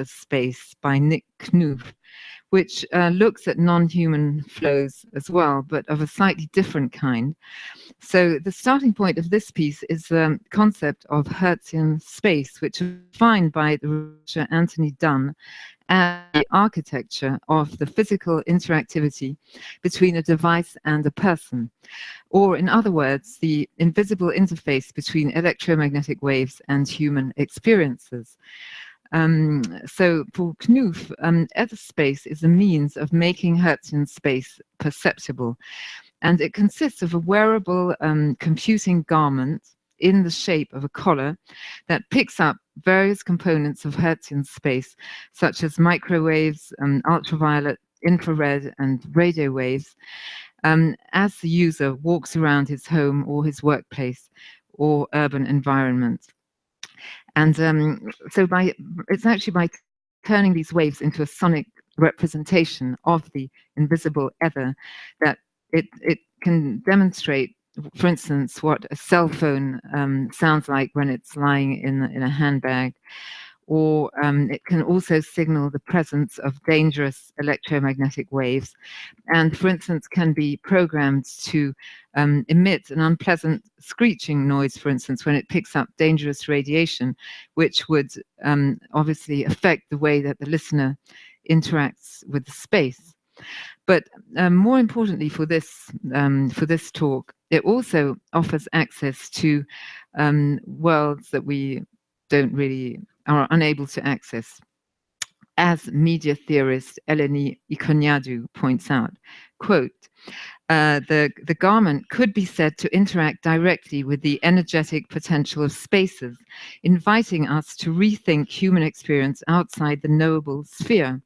Space by Nick Knuth, which looks at non-human flows as well, but of a slightly different kind. So the starting point of this piece is the concept of Hertzian space, which is defined by the researcher Anthony Dunn as the architecture of the physical interactivity between a device and a person, or in other words, the invisible interface between electromagnetic waves and human experiences. So for Knuth, ether space is a means of making Hertzian space perceptible. And it consists of a wearable computing garment in the shape of a collar that picks up various components of Hertzian space, such as microwaves, ultraviolet, infrared, and radio waves, as the user walks around his home or his workplace or urban environment. And so it's actually by turning these waves into a sonic representation of the invisible ether that it can demonstrate, for instance, what a cell phone sounds like when it's lying in a handbag, or it can also signal the presence of dangerous electromagnetic waves, and, for instance, can be programmed to emit an unpleasant screeching noise, for instance, when it picks up dangerous radiation, which would obviously affect the way that the listener interacts with the space. But more importantly for this talk, it also offers access to worlds that we don't really are unable to access. As media theorist Eleni Ikoniadou points out, quote, the garment could be said to interact directly with the energetic potential of spaces, inviting us to rethink human experience outside the knowable sphere.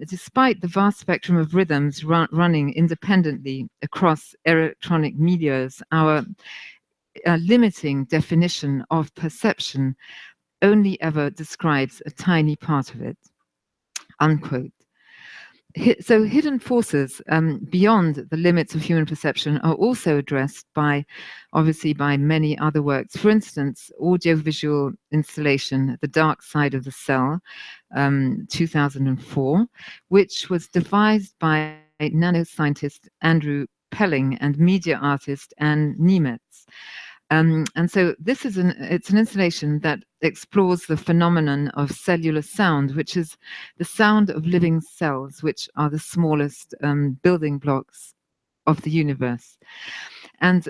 Despite the vast spectrum of rhythms running independently across electronic medias, our limiting definition of perception only ever describes a tiny part of it, unquote. So hidden forces beyond the limits of human perception are also addressed obviously by many other works. For instance, audiovisual installation, The Dark Side of the Cell, 2004, which was devised by nanoscientist Andrew Pelling and media artist Anne Nemetz. And so this is it's an installation that explores the phenomenon of cellular sound, which is the sound of living cells, which are the smallest building blocks of the universe. And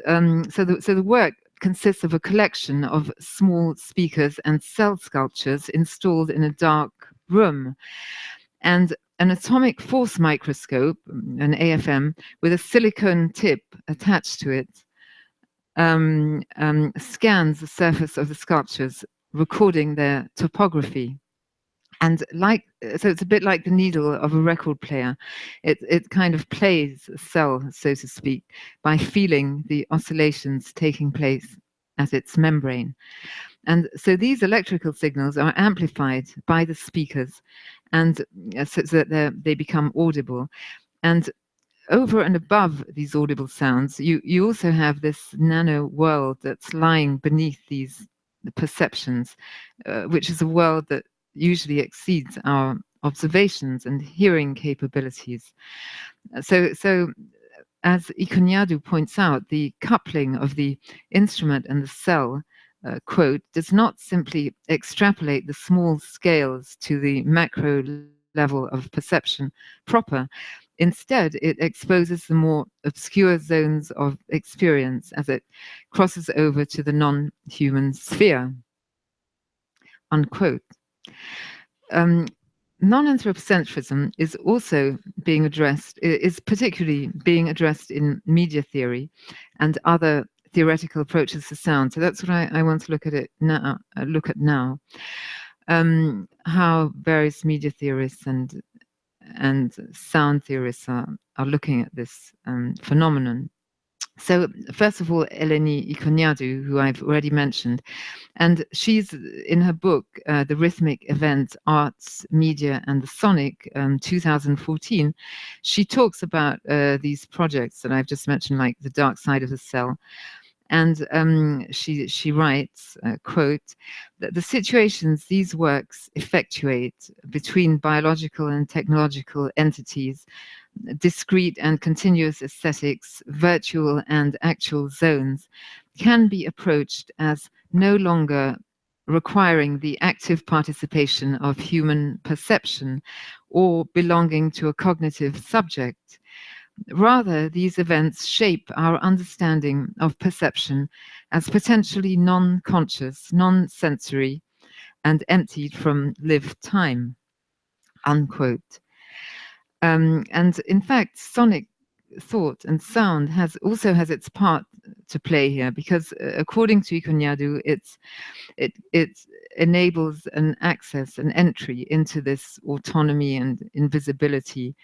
so the work consists of a collection of small speakers and cell sculptures installed in a dark room, and an atomic force microscope, an AFM, with a silicone tip attached to it, scans the surface of the sculptures, recording their topography. And so it's a bit like the needle of a record player. It kind of plays a cell, so to speak, by feeling the oscillations taking place at its membrane. And so these electrical signals are amplified by the speakers, and so that they become audible. And over and above these audible sounds, you also have this nano world that's lying beneath the perceptions, which is a world that usually exceeds our observations and hearing capabilities. So as Ikoniadou points out, the coupling of the instrument and the cell, quote, does not simply extrapolate the small scales to the macro level of perception proper. Instead, it exposes the more obscure zones of experience as it crosses over to the non-human sphere, unquote. Non-anthropocentrism is also being addressed, is particularly being addressed in media theory and other theoretical approaches to sound. So that's what I want to look at now. How various media theorists and sound theorists are looking at this phenomenon. So first of all, Eleni Ikoniadou, who I've already mentioned, and she's in her book, The Rhythmic Event, Arts, Media and the Sonic, 2014, she talks about these projects that I've just mentioned, like The Dark Side of the Cell. And she writes, quote, that the situations these works effectuate between biological and technological entities, discrete and continuous aesthetics, virtual and actual zones, can be approached as no longer requiring the active participation of human perception or belonging to a cognitive subject. Rather, these events shape our understanding of perception as potentially non-conscious, non-sensory, and emptied from lived time, unquote. And in fact, sonic thought and sound also has its part to play here, because according to Ikonyadu, it enables an access, an entry into this autonomy and invisibility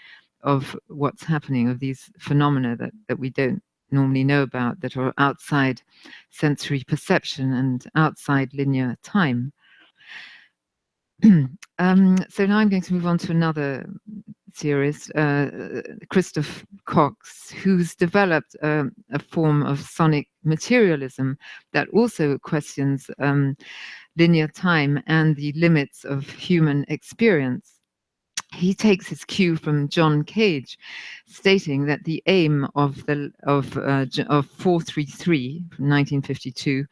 of what's happening, of these phenomena that we don't normally know about, that are outside sensory perception and outside linear time. So now I'm going to move on to another theorist, Christoph Cox, who's developed a form of sonic materialism that also questions linear time and the limits of human experience. He takes his cue from John Cage, stating that the aim of 433 from 1952,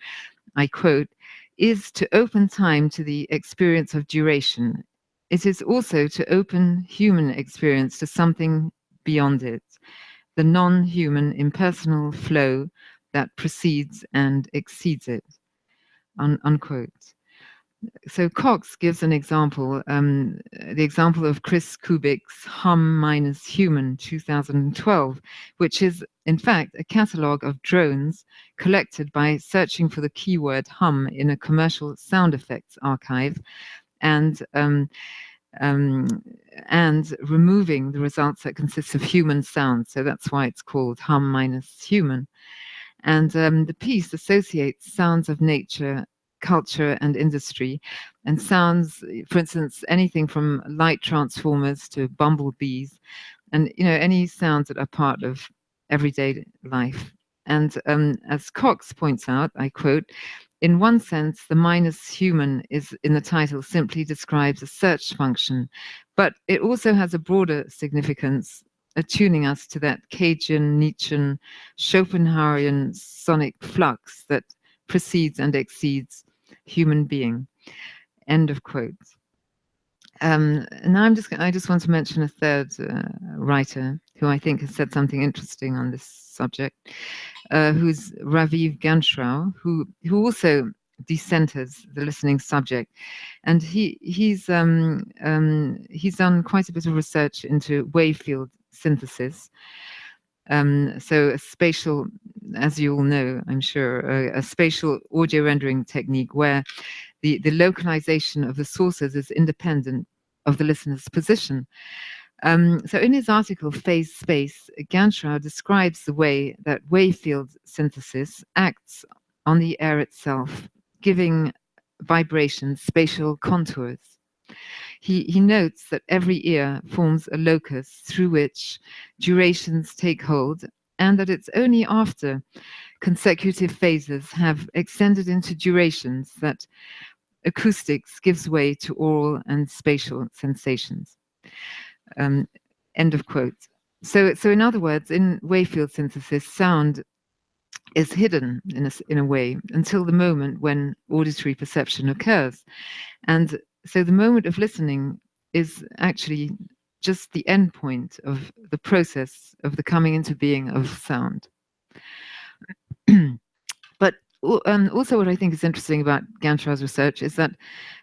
I quote, is to open time to the experience of duration. It is also to open human experience to something beyond it, the non-human impersonal flow that precedes and exceeds it, unquote. So Cox gives an example, the example of Chris Kubik's Hum Minus Human 2012, which is in fact a catalogue of drones collected by searching for the keyword hum in a commercial sound effects archive and removing the results that consist of human sounds. So that's why it's called Hum Minus Human. And the piece associates sounds of nature, culture and industry, and sounds, for instance, anything from light transformers to bumblebees, and any sounds that are part of everyday life. And as Cox points out, I quote, in one sense, the minus human is in the title simply describes a search function, but it also has a broader significance, attuning us to that Cagean, Nietzschean, Schopenhauerian sonic flux that precedes and exceeds human being. End of quote. Now I just want to mention a third writer who I think has said something interesting on this subject, who's Raviv Gantrao, who also decenters the listening subject, and he's done quite a bit of research into wave field synthesis. So a spatial, as you all know, I'm sure, a spatial audio rendering technique where the localization of the sources is independent of the listener's position. So in his article, Phase Space, Gantrao describes the way that wave field synthesis acts on the air itself, giving vibrations spatial contours. He notes that every ear forms a locus through which durations take hold, and that it's only after consecutive phases have extended into durations that acoustics gives way to aural and spatial sensations. End of quote. So in other words, in wave field synthesis, sound is hidden in a way until the moment when auditory perception occurs. And so the moment of listening is actually just the end point of the process of the coming into being of sound. But also what I think is interesting about Gantrao's research is that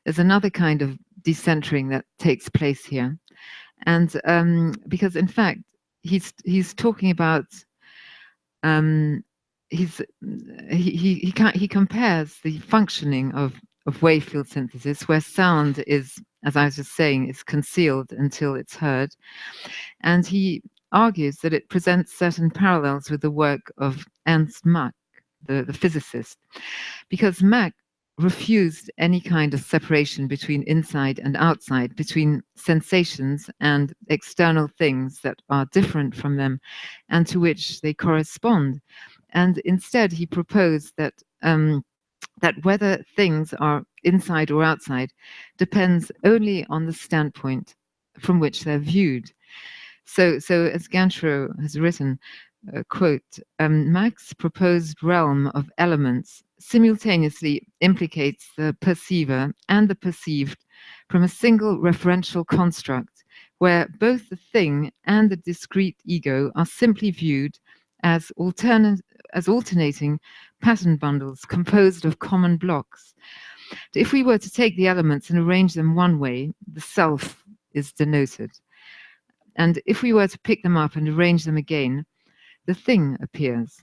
there's another kind of decentering that takes place here. And because in fact, he's talking about he compares the functioning of wave field synthesis, where sound is, as I was just saying, is concealed until it's heard, and he argues that it presents certain parallels with the work of Ernst Mach, the physicist, because Mach refused any kind of separation between inside and outside, between sensations and external things that are different from them and to which they correspond. And instead, he proposed that that whether things are inside or outside depends only on the standpoint from which they're viewed. So as Gantrow has written, quote, Mach's proposed realm of elements simultaneously implicates the perceiver and the perceived from a single referential construct, where both the thing and the discrete ego are simply viewed as alternating pattern bundles composed of common blocks. If we were to take the elements and arrange them one way, the self is denoted. And if we were to pick them up and arrange them again, the thing appears.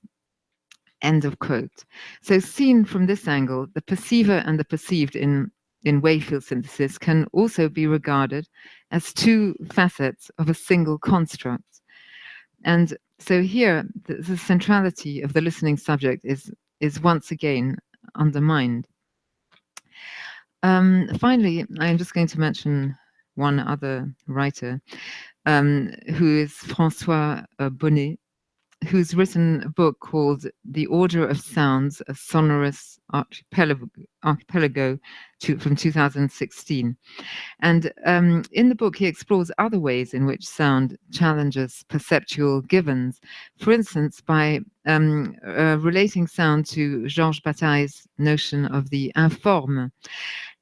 End of quote. So seen from this angle, the perceiver and the perceived in wave field synthesis can also be regarded as two facets of a single construct. And so here, the centrality of the listening subject is once again undermined. Finally, I'm just going to mention one other writer, who is François Bonnet, who's written a book called The Order of Sounds, a Sonorous Archipelago from 2016. And in the book, he explores other ways in which sound challenges perceptual givens, for instance, by relating sound to Georges Bataille's notion of the informe.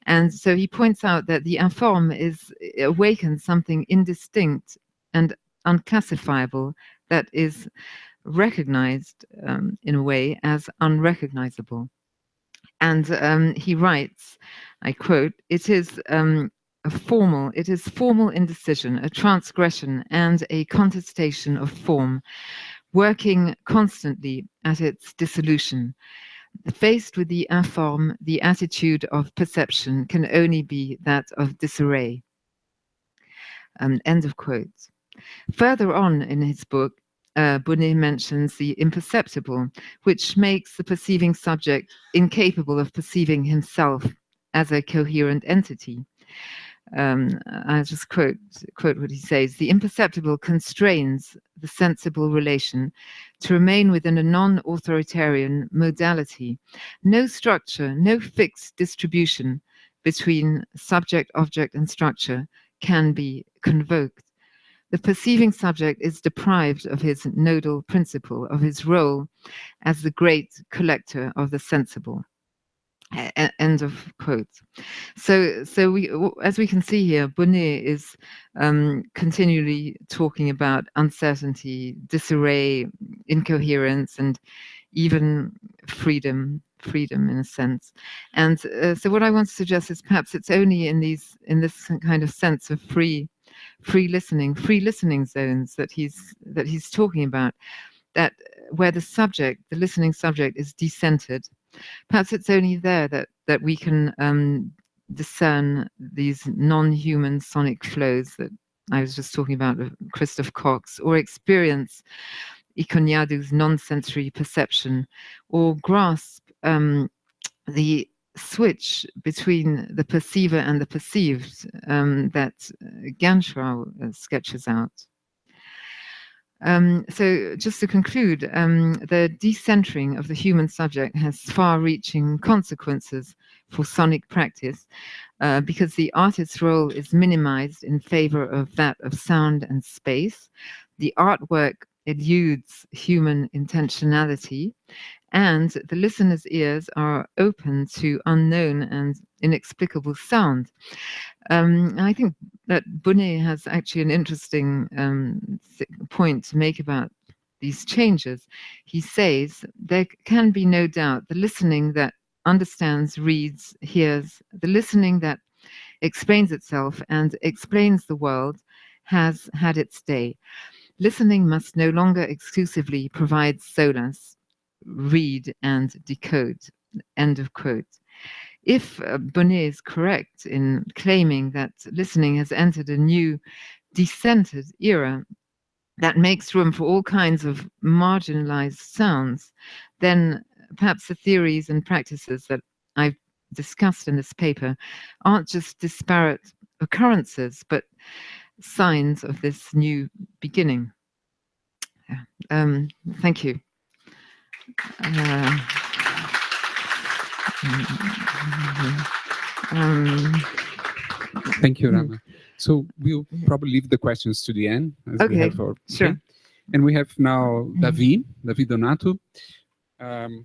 And so he points out that the informe awakens something indistinct and unclassifiable that is recognized in a way as unrecognizable. And he writes, I quote, it is formal indecision, a transgression and a contestation of form, working constantly at its dissolution. Faced with the informe, the attitude of perception can only be that of disarray. End of quote. Further on in his book, Bonnet mentions the imperceptible, which makes the perceiving subject incapable of perceiving himself as a coherent entity. I'll just quote what he says. The imperceptible constrains the sensible relation to remain within a non-authoritarian modality. No structure, no fixed distribution between subject, object, and structure can be convoked. The perceiving subject is deprived of his nodal principle, of his role as the great collector of the sensible. End of quote. So we, as we can see here, Bonnet is continually talking about uncertainty, disarray, incoherence, and even freedom in a sense. And so what I want to suggest is perhaps it's only in this kind of sense of free listening zones that he's talking about, that where the listening subject is decentered. Perhaps it's only there that we can discern these non-human sonic flows that I was just talking about with Christoph Cox, or experience Ikoniadu's non-sensory perception, or grasp the switch between the perceiver and the perceived that Gantrow sketches out. So just to conclude, the decentering of the human subject has far-reaching consequences for sonic practice because the artist's role is minimized in favor of that of sound and space. The artwork eludes human intentionality, and the listener's ears are open to unknown and inexplicable sound. I think that Bonnet has actually an interesting point to make about these changes. He says there can be no doubt the listening that understands, reads, hears, the listening that explains itself and explains the world has had its day. Listening must no longer exclusively provide solace, read and decode. End of quote. If Bonnet is correct in claiming that listening has entered a new decentered era that makes room for all kinds of marginalized sounds, then perhaps the theories and practices that I've discussed in this paper aren't just disparate occurrences, but signs of this new beginning. Thank you. Thank you, Rama. So we'll probably leave the questions to the end. As we have our, sure. And we have now David Donato, who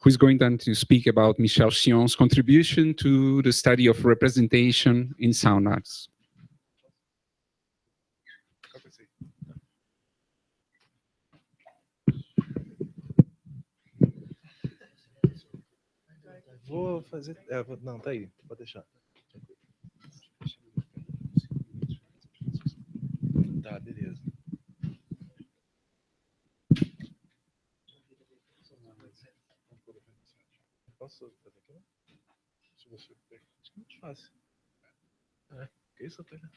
is going then to speak about Michel Chion's contribution to the study of representation in sound arts. Vou fazer. Não, tá aí, pode deixar. Tá, beleza. Posso fazer aqui? Se você acho que é muito fácil. Que isso, Tânia?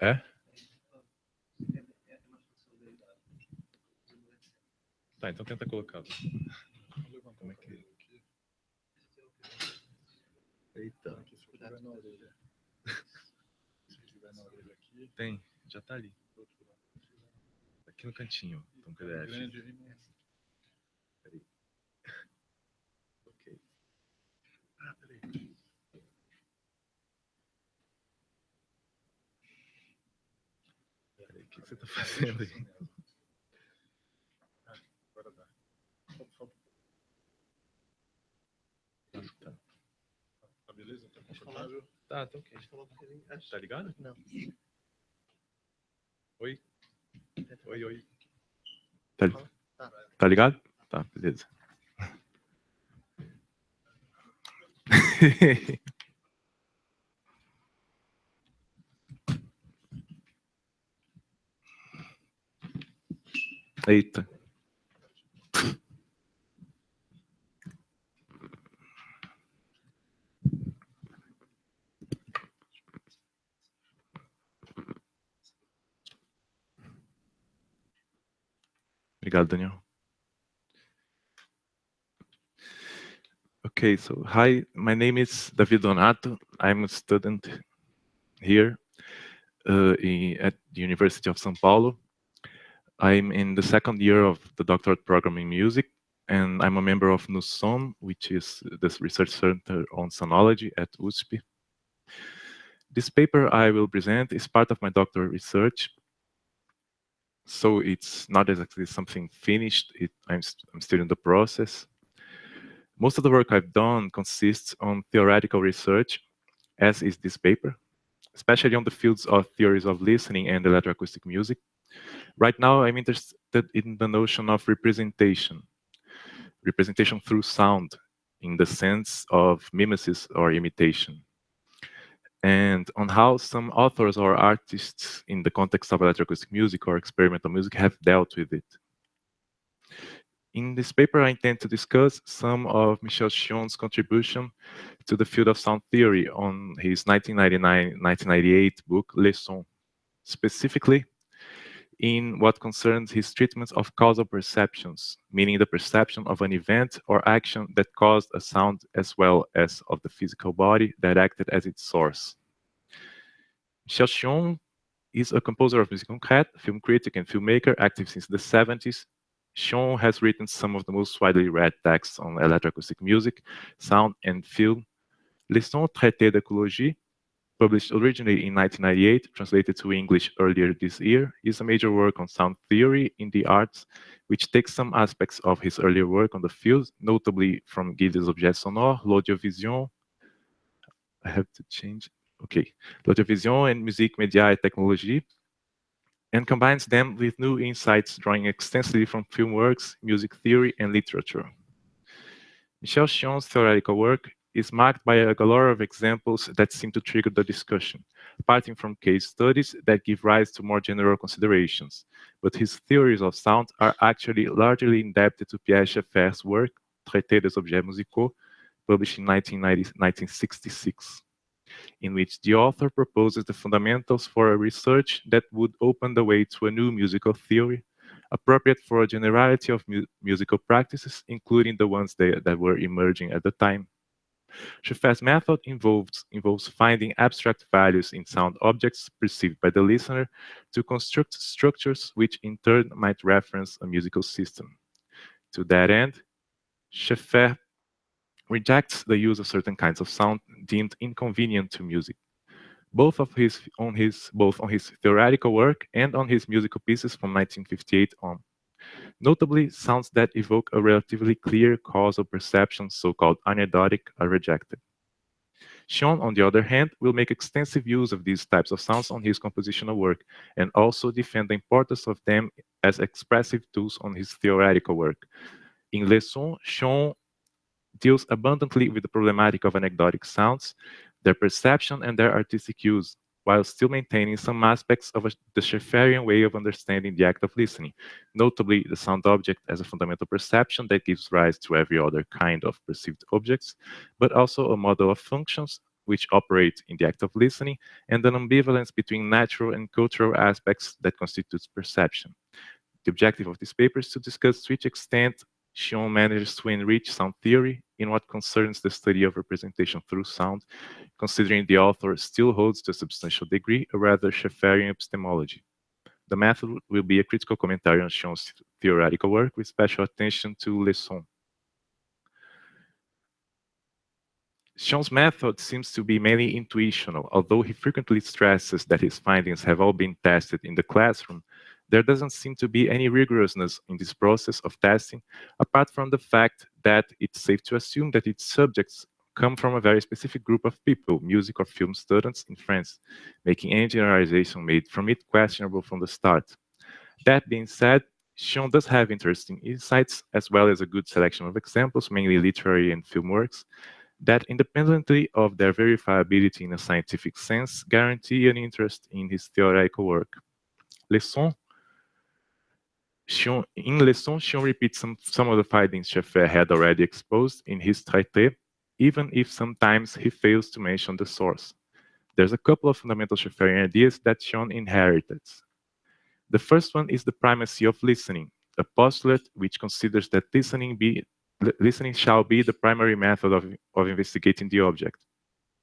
É? Tá, então tenta colocar. Como é que... Eita. Se tiver na orelha. Se tiver na orelha aqui. Tem, já tá ali. Aqui no cantinho. Então, PDF. Peraí. Ok. Ah, peraí. Peraí, o que você tá fazendo aí? Agora dá. Tá beleza? Tá confortável? Tá ok. Tá ligado? Não. Oi? Oi. Tá ligado? Tá, beleza. Eita. Obrigado, Daniel. Okay, so hi, my name is David Donato. I'm a student here at the University of São Paulo. I'm in the second year of the doctorate program in music, and I'm a member of NUSON, which is this research center on sonology at USP. This paper I will present is part of my doctoral research, so it's not exactly something finished. I'm still in the process. Most of the work I've done consists on theoretical research, as is this paper, especially on the fields of theories of listening and electroacoustic music. Right now, I'm interested in the notion of representation through sound, in the sense of mimesis or imitation, and on how some authors or artists in the context of electroacoustic music or experimental music have dealt with it. In this paper, I intend to discuss some of Michel Chion's contribution to the field of sound theory on his 1999-1998 book, Les Sons, specifically in what concerns his treatment of causal perceptions, meaning the perception of an event or action that caused a sound as well as of the physical body that acted as its source. Michel Chion is a composer of musique concrète, film critic and filmmaker, active since the 70s. Chion has written some of the most widely read texts on electroacoustic music, sound, and film. Les Sons traités d'écologie, published originally in 1998, translated to English earlier this year, is a major work on sound theory in the arts, which takes some aspects of his earlier work on the field, notably from Guide des objets sonores, l'audiovisuel, I have to change, okay, l'audiovisuel and musique, média et technologie, and combines them with new insights drawing extensively from film works, music theory, and literature. Michel Chion's theoretical work is marked by a galore of examples that seem to trigger the discussion, parting from case studies that give rise to more general considerations. But his theories of sound are actually largely indebted to Pierre Schaeffer's work, Traité des objets musicaux, published in 1966, in which the author proposes the fundamentals for a research that would open the way to a new musical theory, appropriate for a generality of musical practices, including the ones that were emerging at the time. Scheffer's method involves finding abstract values in sound objects perceived by the listener to construct structures which in turn might reference a musical system. To that end, Scheffer rejects the use of certain kinds of sound deemed inconvenient to music, both on his theoretical work and on his musical pieces from 1958 on. Notably, sounds that evoke a relatively clear causal perception, so-called anecdotic, are rejected. Schion, on the other hand, will make extensive use of these types of sounds on his compositional work, and also defend the importance of them as expressive tools on his theoretical work. In Leçons, Schion deals abundantly with the problematic of anecdotic sounds, their perception and their artistic use, while still maintaining some aspects of the Schefferian way of understanding the act of listening, notably the sound object as a fundamental perception that gives rise to every other kind of perceived objects, but also a model of functions which operate in the act of listening, and an ambivalence between natural and cultural aspects that constitutes perception. The objective of this paper is to discuss to which extent Schion manages to enrich sound theory in what concerns the study of representation through sound, considering the author still holds to a substantial degree a rather Schefferian epistemology. The method will be a critical commentary on Schion's theoretical work with special attention to Leçons. Schion's method seems to be mainly intuitional, although he frequently stresses that his findings have all been tested in the classroom. There doesn't seem to be any rigorousness in this process of testing, apart from the fact that it's safe to assume that its subjects come from a very specific group of people, music or film students in France, making any generalization made from it questionable from the start. That being said, Schion does have interesting insights, as well as a good selection of examples, mainly literary and film works, that independently of their verifiability in a scientific sense, guarantee an interest in his theoretical work. In Leçons, Schion repeats some of the findings Scheffer had already exposed in his traité, even if sometimes he fails to mention the source. There's a couple of fundamental Schefferian ideas that Schion inherited. The first one is the primacy of listening, a postulate which considers that listening shall be the primary method of investigating the object.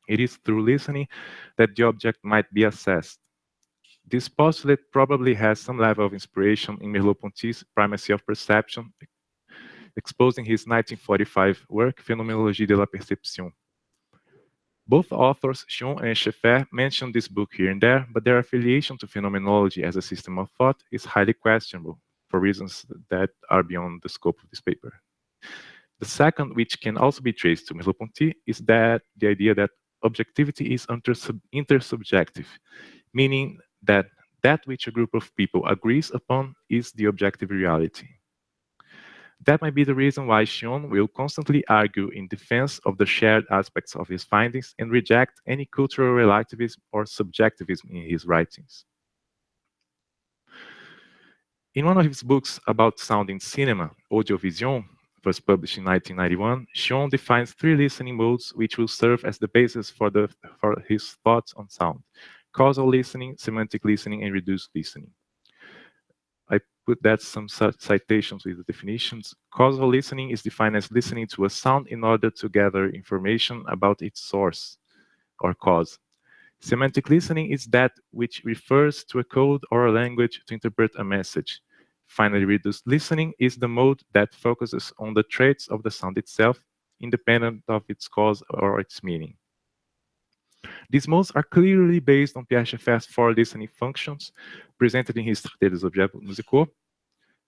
It is through listening that the object might be assessed. This postulate probably has some level of inspiration in Merleau-Ponty's Primacy of Perception, exposed in his 1945 work, Phénoménologie de la Perception. Both authors, Schion and Scheffer, mention this book here and there, but their affiliation to phenomenology as a system of thought is highly questionable, for reasons that are beyond the scope of this paper. The second, which can also be traced to Merleau-Ponty, is that the idea that objectivity is intersubjective, meaning that which a group of people agrees upon is the objective reality. That might be the reason why Schion will constantly argue in defense of the shared aspects of his findings and reject any cultural relativism or subjectivism in his writings. In one of his books about sound in cinema, Audiovision, was published in 1991, Schion defines 3 listening modes which will serve as the basis for his thoughts on sound: causal listening, semantic listening, and reduced listening. I put that some citations with the definitions. Causal listening is defined as listening to a sound in order to gather information about its source or cause. Semantic listening is that which refers to a code or a language to interpret a message. Finally, reduced listening is the mode that focuses on the traits of the sound itself, independent of its cause or its meaning. These modes are clearly based on Pierre Scheffer's 4 listening functions, presented in his Traité des objets musicaux.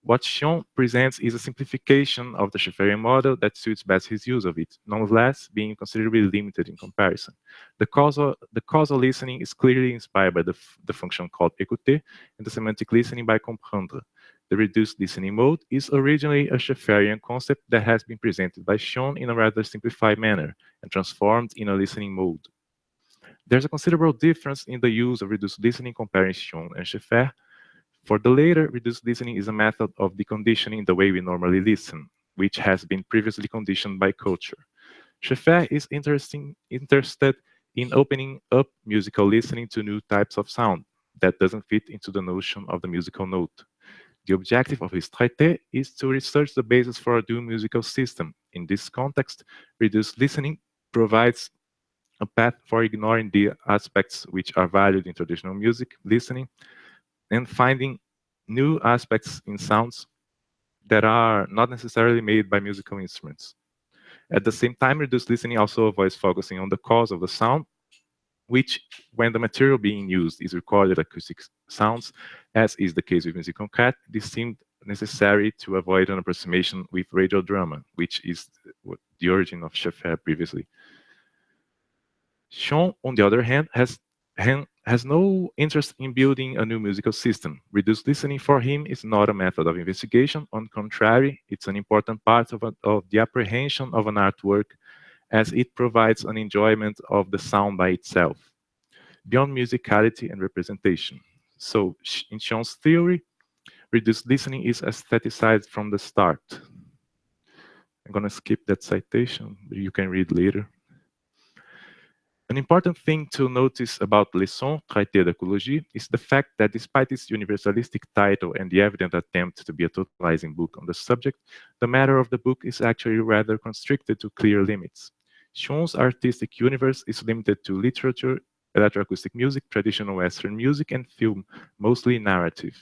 What Schion presents is a simplification of the Schefferian model that suits best his use of it, nonetheless being considerably limited in comparison. The causal listening is clearly inspired by the function called écouter, and the semantic listening by comprendre. The reduced listening mode is originally a Schefferian concept that has been presented by Schion in a rather simplified manner and transformed in a listening mode. There's a considerable difference in the use of reduced listening comparing Schion and Scheffer. For the latter, reduced listening is a method of deconditioning the way we normally listen, which has been previously conditioned by culture. Scheffer is interested in opening up musical listening to new types of sound that doesn't fit into the notion of the musical note. The objective of his traité is to research the basis for a new musical system. In this context, reduced listening provides a path for ignoring the aspects which are valued in traditional music listening and finding new aspects in sounds that are not necessarily made by musical instruments. At the same time, reduced listening also avoids focusing on the cause of the sound, which, when the material being used is recorded acoustic sounds, as is the case with Music Concat, this seemed necessary to avoid an approximation with radiodrama, which is the origin of Schaeffer previously. Sean, on the other hand, has no interest in building a new musical system. Reduced listening for him is not a method of investigation. On the contrary, it's an important part of the apprehension of an artwork, as it provides an enjoyment of the sound by itself, beyond musicality and representation. So, in Sean's theory, reduced listening is aestheticized from the start. I'm going to skip that citation, but you can read later. An important thing to notice about Leçons, Traité d'écologie, is the fact that despite its universalistic title and the evident attempt to be a totalizing book on the subject, the matter of the book is actually rather constricted to clear limits. Sean's artistic universe is limited to literature, electroacoustic music, traditional Western music, and film, mostly narrative.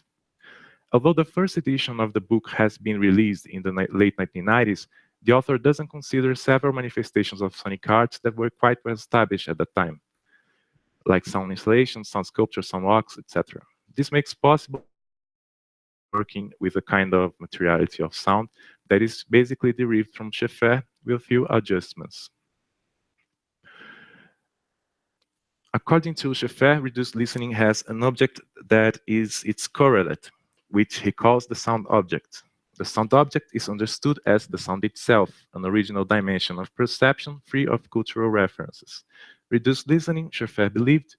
Although the first edition of the book has been released in the late 1990s, the author doesn't consider several manifestations of sonic arts that were quite well established at the time, like sound installations, sound sculpture, sound walks, etc. This makes possible working with a kind of materiality of sound that is basically derived from Schaeffer with few adjustments. According to Schaeffer, reduced listening has an object that is its correlate, which he calls the sound object. The sound object is understood as the sound itself, an original dimension of perception free of cultural references. Reduced listening, Schaeffer believed,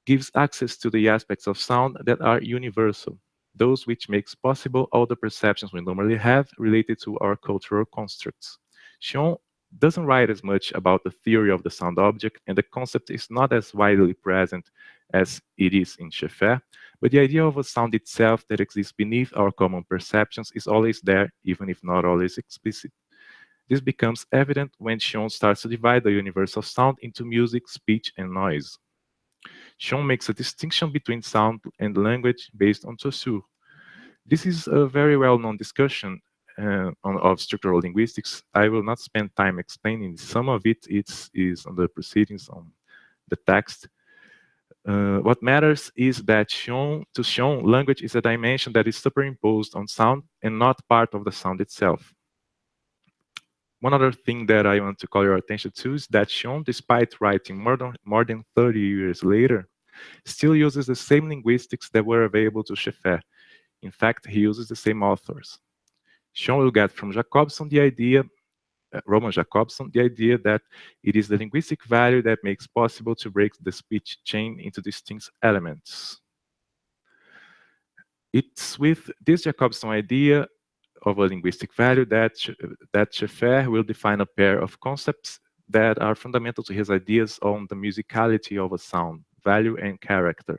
gives access to the aspects of sound that are universal, those which makes possible all the perceptions we normally have related to our cultural constructs. Sean doesn't write as much about the theory of the sound object, and the concept is not as widely present as it is in Schaeffer, but the idea of a sound itself that exists beneath our common perceptions is always there, even if not always explicit. This becomes evident when Sean starts to divide the universe of sound into music, speech, and noise. Sean makes a distinction between sound and language based on Saussure. This is a very well-known discussion of structural linguistics. I will not spend time explaining. Some of it is on the proceedings, on the text. What matters is that to Sean, language is a dimension that is superimposed on sound and not part of the sound itself. One other thing that I want to call your attention to is that Sean, despite writing more than 30 years later, still uses the same linguistics that were available to Schaeffer. In fact, he uses the same authors. Sean will get from Jacobson the idea, Roman Jacobson, the idea that it is the linguistic value that makes possible to break the speech chain into distinct elements. It's with this Jacobson idea of a linguistic value that Schaeffer will define a pair of concepts that are fundamental to his ideas on the musicality of a sound, value and character.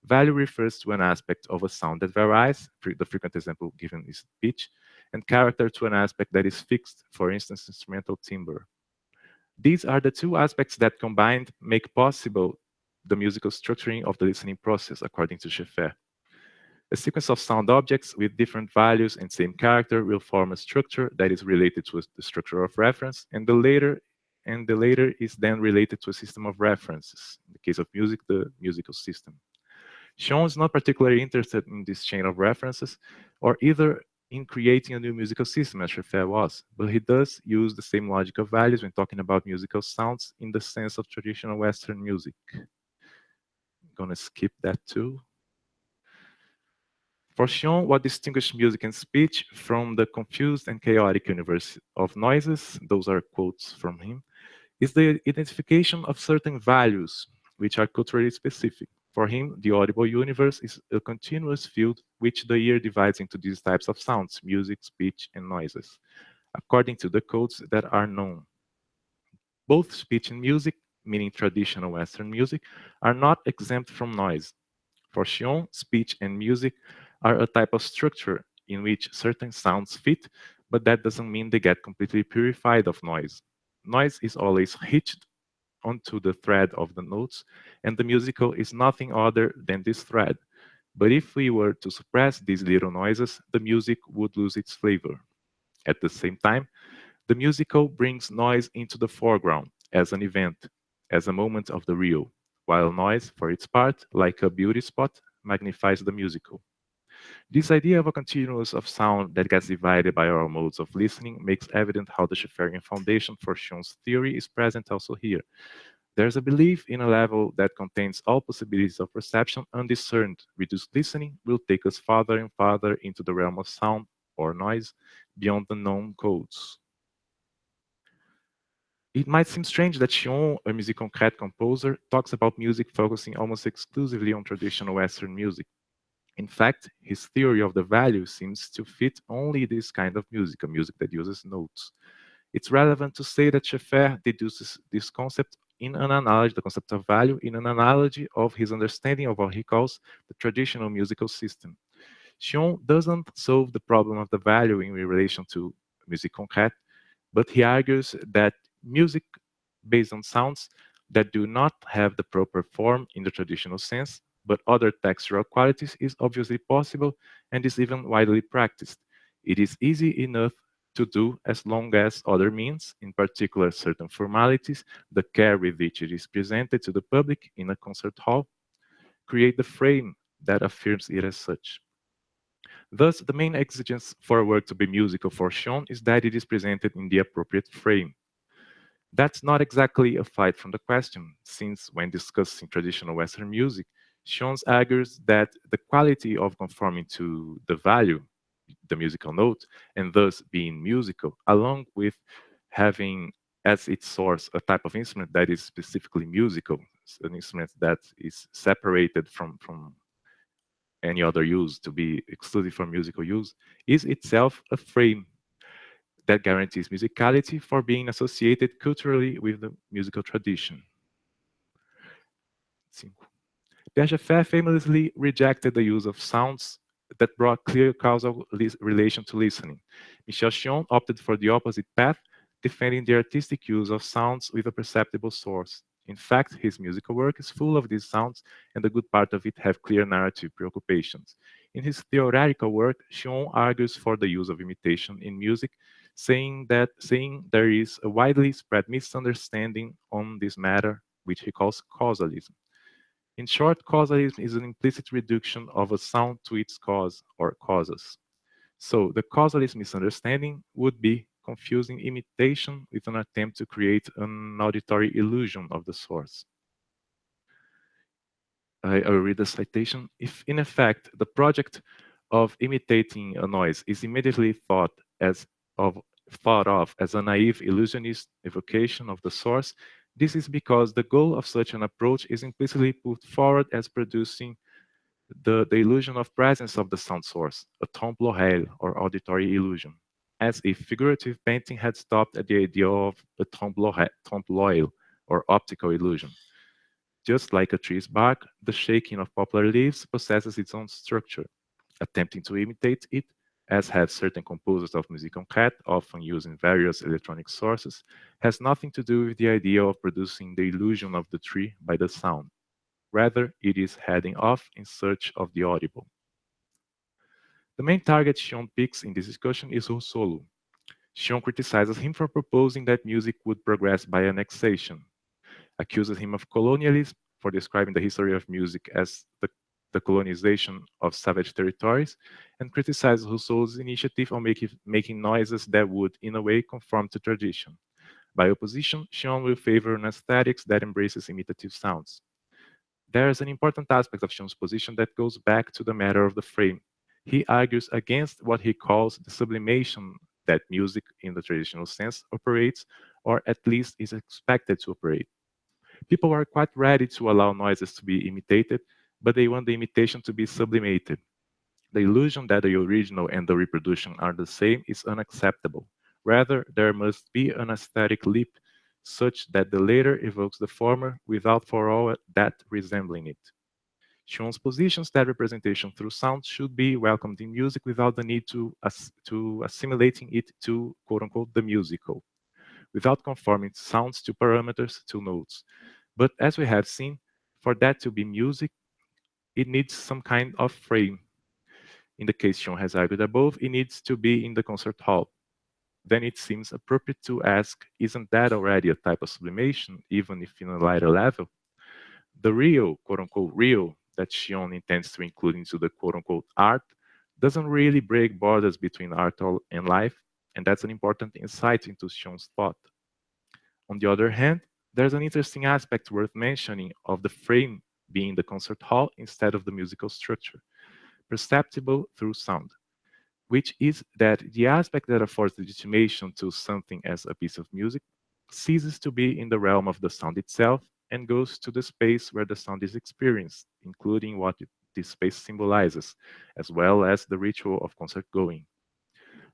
Value refers to an aspect of a sound that varies, the frequent example given is pitch, and character to an aspect that is fixed, for instance, instrumental timbre. These are the two aspects that combined make possible the musical structuring of the listening process, according to Schaeffer. A sequence of sound objects with different values and same character will form a structure that is related to the structure of reference, and the later is then related to a system of references. In the case of music, the musical system. Sean is not particularly interested in this chain of references, or either in creating a new musical system as Schaeffer was, but he does use the same logic of values when talking about musical sounds in the sense of traditional Western music. I'm gonna skip that too. For Sean, what distinguishes music and speech from the confused and chaotic universe of noises, those are quotes from him, is the identification of certain values, which are culturally specific. For him, the audible universe is a continuous field which the ear divides into these types of sounds, music, speech, and noises, according to the codes that are known. Both speech and music, meaning traditional Western music, are not exempt from noise. For Sean, speech and music are a type of structure in which certain sounds fit, but that doesn't mean they get completely purified of noise. Noise is always hitched onto the thread of the notes, and the musical is nothing other than this thread. But if we were to suppress these little noises, the music would lose its flavor. At the same time, the musical brings noise into the foreground as an event, as a moment of the real, while noise, for its part, like a beauty spot, magnifies the musical. This idea of a continuous of sound that gets divided by our modes of listening makes evident how the Schaferian foundation for Schum's theory is present also here. There's a belief in a level that contains all possibilities of perception undiscerned. Reduced listening will take us farther and farther into the realm of sound or noise beyond the known codes. It might seem strange that Xion, a musique concrète composer, talks about music focusing almost exclusively on traditional Western music. In fact, his theory of the value seems to fit only this kind of music, a music that uses notes. It's relevant to say that Schaeffer deduces this concept in an analogy, the concept of value, in an analogy of his understanding of what he calls the traditional musical system. Xion doesn't solve the problem of the value in relation to musique concrète, but he argues that music based on sounds that do not have the proper form in the traditional sense, but other textural qualities is obviously possible and is even widely practiced. It is easy enough to do as long as other means, in particular certain formalities, the care with which it is presented to the public in a concert hall, create the frame that affirms it as such. Thus, the main exigence for a work to be musical for Xion is that it is presented in the appropriate frame. That's not exactly a flight from the question, since when discussing traditional Western music, Xion argues that the quality of conforming to the value, the musical note, and thus being musical, along with having as its source a type of instrument that is specifically musical, an instrument that is separated from any other use to be exclusive for musical use, is itself a frame that guarantees musicality for being associated culturally with the musical tradition. Pierre Schaeffer famously rejected the use of sounds that brought clear causal relation to listening. Michel Xion opted for the opposite path, defending the artistic use of sounds with a perceptible source. In fact, his musical work is full of these sounds, and a good part of it have clear narrative preoccupations. In his theoretical work, Xion argues for the use of imitation in music, saying there is a widely spread misunderstanding on this matter, which he calls causalism. In short, causalism is an implicit reduction of a sound to its cause or causes. So the causalist misunderstanding would be confusing imitation with an attempt to create an auditory illusion of the source. I will read the citation. If, in effect, the project of imitating a noise is immediately thought of as a naive illusionist evocation of the source, this is because the goal of such an approach is implicitly put forward as producing the illusion of presence of the sound source, a trompe l'oreille or auditory illusion, as if figurative painting had stopped at the idea of a trompe l'oeil or optical illusion. Just like a tree's bark, the shaking of poplar leaves possesses its own structure. Attempting to imitate it, as have certain composers of musique concrète, often using various electronic sources, has nothing to do with the idea of producing the illusion of the tree by the sound. Rather, it is heading off in search of the audible. The main target Xion picks in this discussion is Russolo. Xion criticizes him for proposing that music would progress by annexation, accuses him of colonialism for describing the history of music as the colonization of savage territories, and criticizes Rousseau's initiative on making noises that would, in a way, conform to tradition. By opposition, Xion will favor an aesthetics that embraces imitative sounds. There is an important aspect of Xion's position that goes back to the matter of the frame. He argues against what he calls the sublimation that music, in the traditional sense, operates, or at least is expected to operate. People are quite ready to allow noises to be imitated, but they want the imitation to be sublimated. The illusion that the original and the reproduction are the same is unacceptable. Rather, there must be an aesthetic leap such that the latter evokes the former without for all that resembling it. Xion's positions that representation through sound should be welcomed in music without the need to assimilating it to, quote-unquote, the musical. without conforming sounds to parameters to notes. But as we have seen, for that to be music, it needs some kind of frame. In the case Sean has argued above, it needs to be in the concert hall. Then it seems appropriate to ask, isn't that already a type of sublimation, even if in a lighter level? The real, quote-unquote real, that Xion intends to include into the quote-unquote art doesn't really break borders between art and life, and that's an important insight into Xion's thought. On the other hand, there's an interesting aspect worth mentioning of the frame being the concert hall instead of the musical structure, perceptible through sound, which is that the aspect that affords legitimation to something as a piece of music ceases to be in the realm of the sound itself and goes to the space where the sound is experienced, including what this space symbolizes, as well as the ritual of concert going.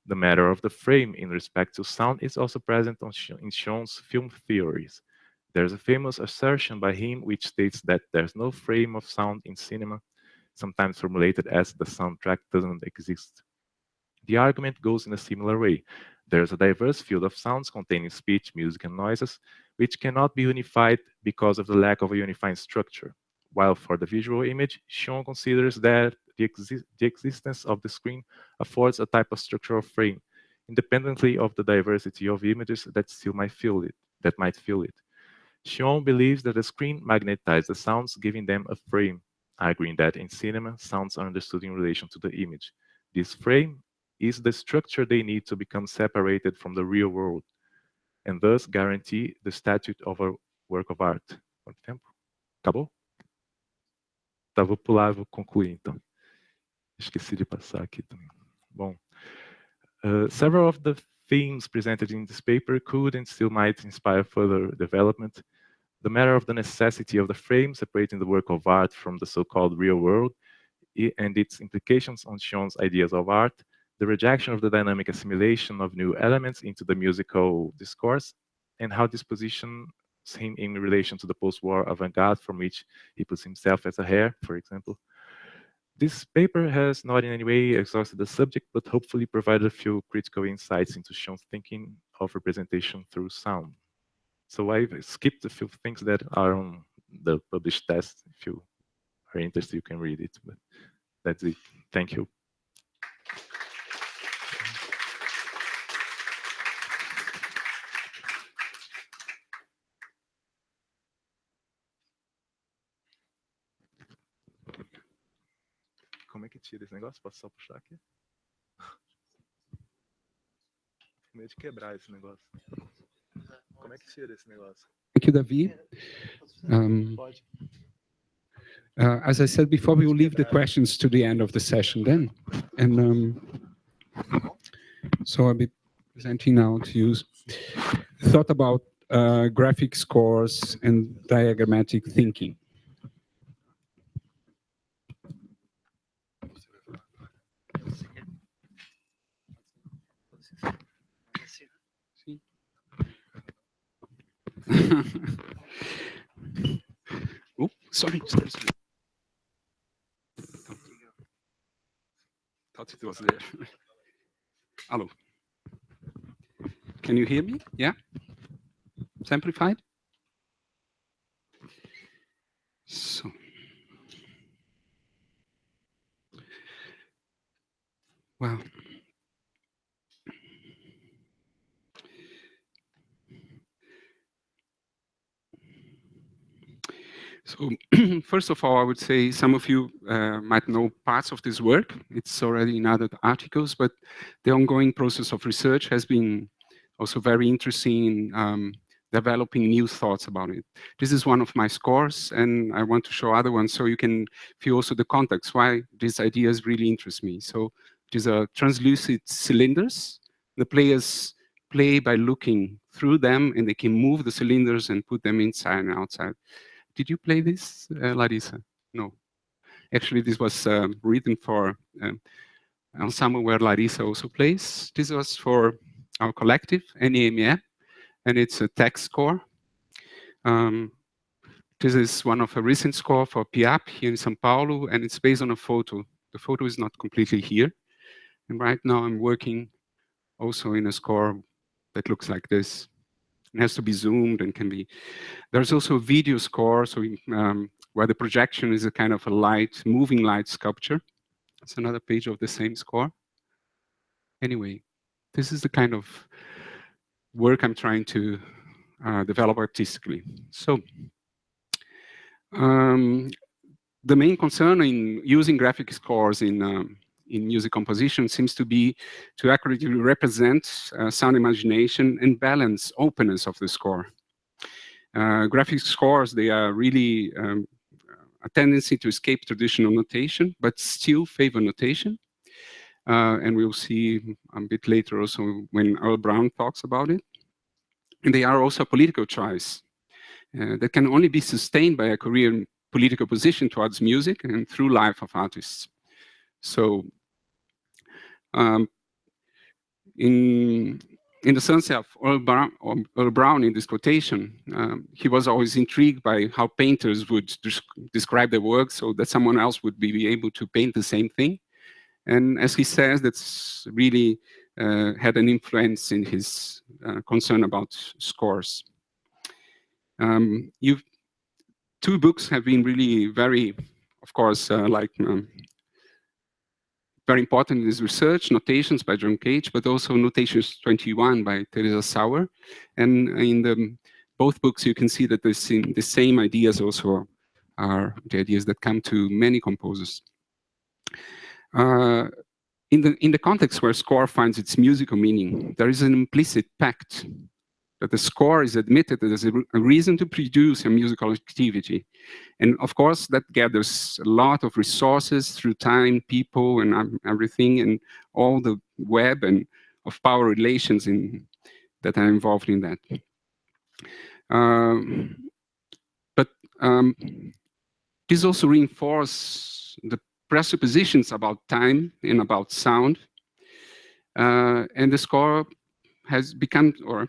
The matter of the frame in respect to sound is also present in Sean's film theories. There's a famous assertion by him which states that there's no frame of sound in cinema, sometimes formulated as the soundtrack doesn't exist. The argument goes in a similar way. There's a diverse field of sounds containing speech, music, and noises, which cannot be unified because of the lack of a unifying structure. While for the visual image, Sean considers that the existence of the screen affords a type of structural frame, independently of the diversity of images that might fill it. Sean believes that the screen magnetizes the sounds, giving them a frame, arguing that in cinema, sounds are understood in relation to the image. This frame is the structure they need to become separated from the real world, and thus guarantee the status of a work of art. Quanto tempo? Acabou? Tá, vou pular, vou concluir então. Esqueci de passar aqui também. Bom, several of the themes presented in this paper could and still might inspire further development. The matter of the necessity of the frame separating the work of art from the so-called real world and its implications on Sean's ideas of art, the rejection of the dynamic assimilation of new elements into the musical discourse, and how this positions him in relation to the post-war avant-garde from which he puts himself as a heir, for example. This paper has not in any way exhausted the subject, but hopefully provided a few critical insights into Sean's thinking of representation through sound. So I've skipped a few things that are on the published test. If you are interested, you can read it, but that's it. Thank you. Como é que tira esse negócio? Posso só puxar aqui? Com medo de quebrar esse negócio. Como é que tira esse negócio? Thank you, Davi. Pode. As I said before, we will leave the questions to the end of the session then. And so I'll be presenting now to you thought about graphic scores and diagrammatic thinking. Oh, sorry. Thought it was there. Hello. Can you hear me? Yeah? It's amplified? So. Wow. So first of all, I would say some of you might know parts of this work. It's already in other articles, but the ongoing process of research has been also very interesting in developing new thoughts about it. This is one of my scores, and I want to show other ones so you can feel also the context, why these ideas really interest me. So these are translucent cylinders. The players play by looking through them, and they can move the cylinders and put them inside and outside. Did you play this, Larissa? No. Actually, this was written for ensemble where Larissa also plays. This was for our collective, NEME, and it's a text score. This is one of a recent score for PIAP here in São Paulo, and it's based on a photo. The photo is not completely here. And right now I'm working also in a score that looks like this. It has to be zoomed and can be. There's also a video score, so where the projection is a kind of a light, moving light sculpture. It's another page of the same score. Anyway, this is the kind of work I'm trying to develop artistically. So the main concern in using graphic scores in music composition seems to be to accurately represent sound imagination and balance openness of the score. Graphic scores, they are really a tendency to escape traditional notation, but still favor notation. And we'll see a bit later also when Earl Brown talks about it. And they are also a political choice that can only be sustained by a career political position towards music and through life of artists. So in the sense of Earl Brown in this quotation, he was always intrigued by how painters would describe their work so that someone else would be able to paint the same thing. And as he says, that's really had an influence in his concern about scores. Two books have been really very, of course, very important in this research, Notations by John Cage, but also Notations 21 by Teresa Sauer. And in both books, you can see that the same ideas also are the ideas that come to many composers. In the context where score finds its musical meaning, there is an implicit pact that the score is admitted as a reason to produce a musical activity. And of course, that gathers a lot of resources through time, people, and everything, and all the web and of power relations that are involved in that. But this also reinforces the presuppositions about time and about sound. And the score has become, or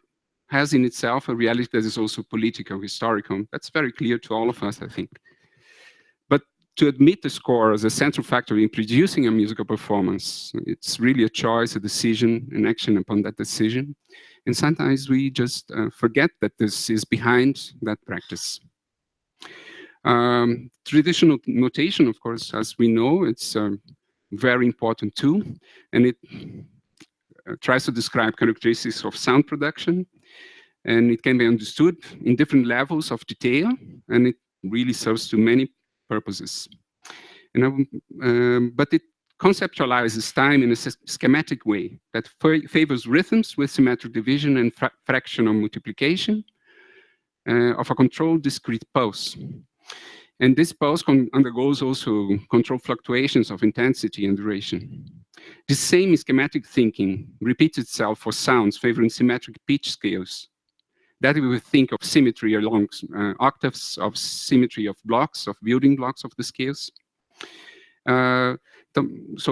has in itself, a reality that is also political, historical. That's very clear to all of us, I think. But to admit the score as a central factor in producing a musical performance, it's really a choice, a decision, an action upon that decision. And sometimes we just forget that this is behind that practice. Traditional notation, of course, as we know, it's very important too. And it tries to describe characteristics of sound production. And it can be understood in different levels of detail, and it really serves to many purposes. But it conceptualizes time in a schematic way that favors rhythms with symmetric division and fractional multiplication of a controlled discrete pulse. And this pulse undergoes also controlled fluctuations of intensity and duration. This same schematic thinking repeats itself for sounds favoring symmetric pitch scales. That we would think of symmetry along octaves, of symmetry of blocks, of building blocks of the scales. So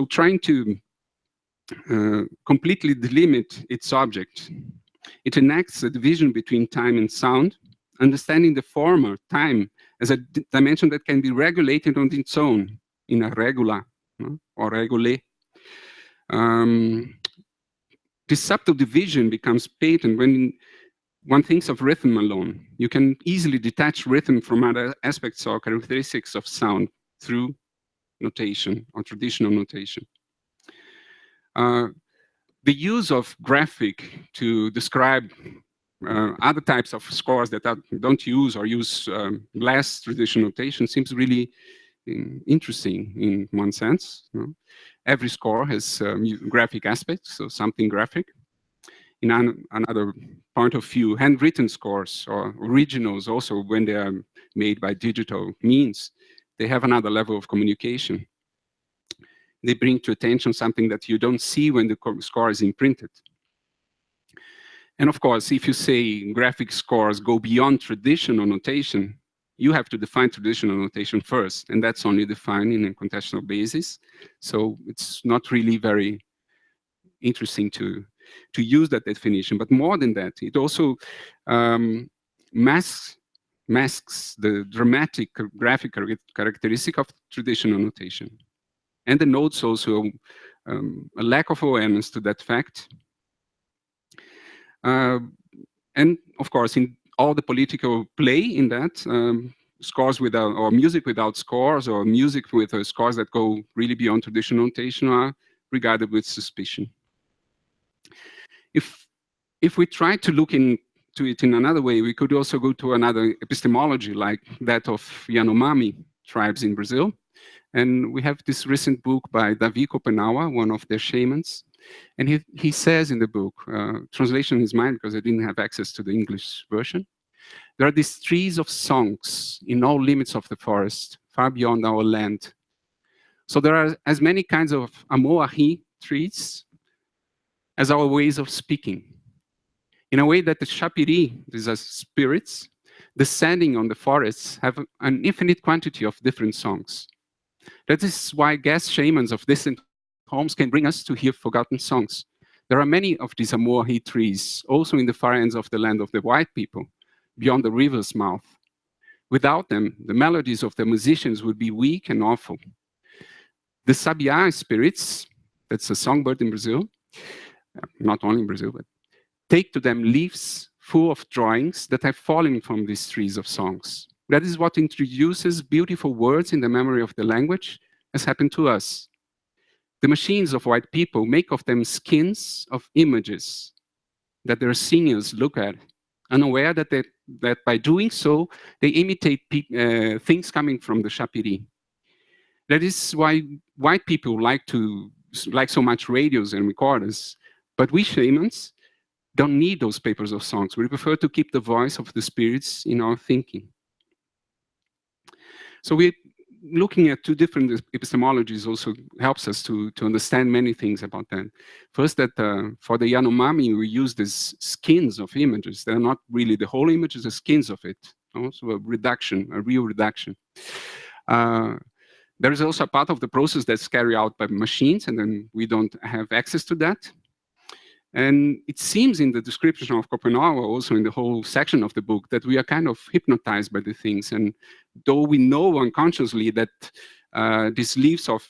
trying to completely delimit its object, it enacts a division between time and sound, understanding the former, time, as a dimension that can be regulated on its own in a regula or regule. This subtle division becomes patent when one thinks of rhythm alone. You can easily detach rhythm from other aspects or characteristics of sound through notation or traditional notation. The use of graphic to describe other types of scores that don't use or use less traditional notation seems really interesting in one sense. Every score has graphic aspects, so something graphic. In another point of view, handwritten scores or originals also, when they are made by digital means, they have another level of communication. They bring to attention something that you don't see when the score is imprinted. And of course, if you say graphic scores go beyond traditional notation, you have to define traditional notation first, and that's only defined in a contextual basis. So it's not really very interesting to use that definition. But more than that, it also masks the dramatic graphic characteristic of traditional notation. And denotes also a lack of awareness to that fact. And And of course, in all the political play in that, scores without, or music without scores, or music with scores that go really beyond traditional notation are regarded with suspicion. If we try to look into it in another way, we could also go to another epistemology like that of Yanomami tribes in Brazil. And we have this recent book by Davi Kopenawa, one of their shamans. And he says in the book, translation is mine because I didn't have access to the English version. There are these trees of songs in all limits of the forest, far beyond our land. So there are as many kinds of amoahi trees as our ways of speaking. In a way that the Shapiri, these are spirits, descending on the forests, have an infinite quantity of different songs. That is why guest shamans of distant homes can bring us to hear forgotten songs. There are many of these amoahi trees, also in the far ends of the land of the white people, beyond the river's mouth. Without them, the melodies of the musicians would be weak and awful. The Sabiá spirits, that's a songbird in Brazil, not only in Brazil, but take to them leaves full of drawings that have fallen from these trees of songs. That is what introduces beautiful words in the memory of the language, as happened to us. The machines of white people make of them skins of images that their singers look at, unaware that by doing so, they imitate things coming from the Shapiri. That is why white people like so much radios and recorders, but we shamans don't need those papers of songs. We prefer to keep the voice of the spirits in our thinking. So we're looking at two different epistemologies also helps us to understand many things about that. First, that for the Yanomami, we use these skins of images. They're not really the whole images, the skins of it. Also a reduction, a real reduction. There is also a part of the process that's carried out by machines, and then we don't have access to that. And it seems in the description of Kopenawa, also in the whole section of the book, that we are kind of hypnotized by the things. And though we know unconsciously that these leaves of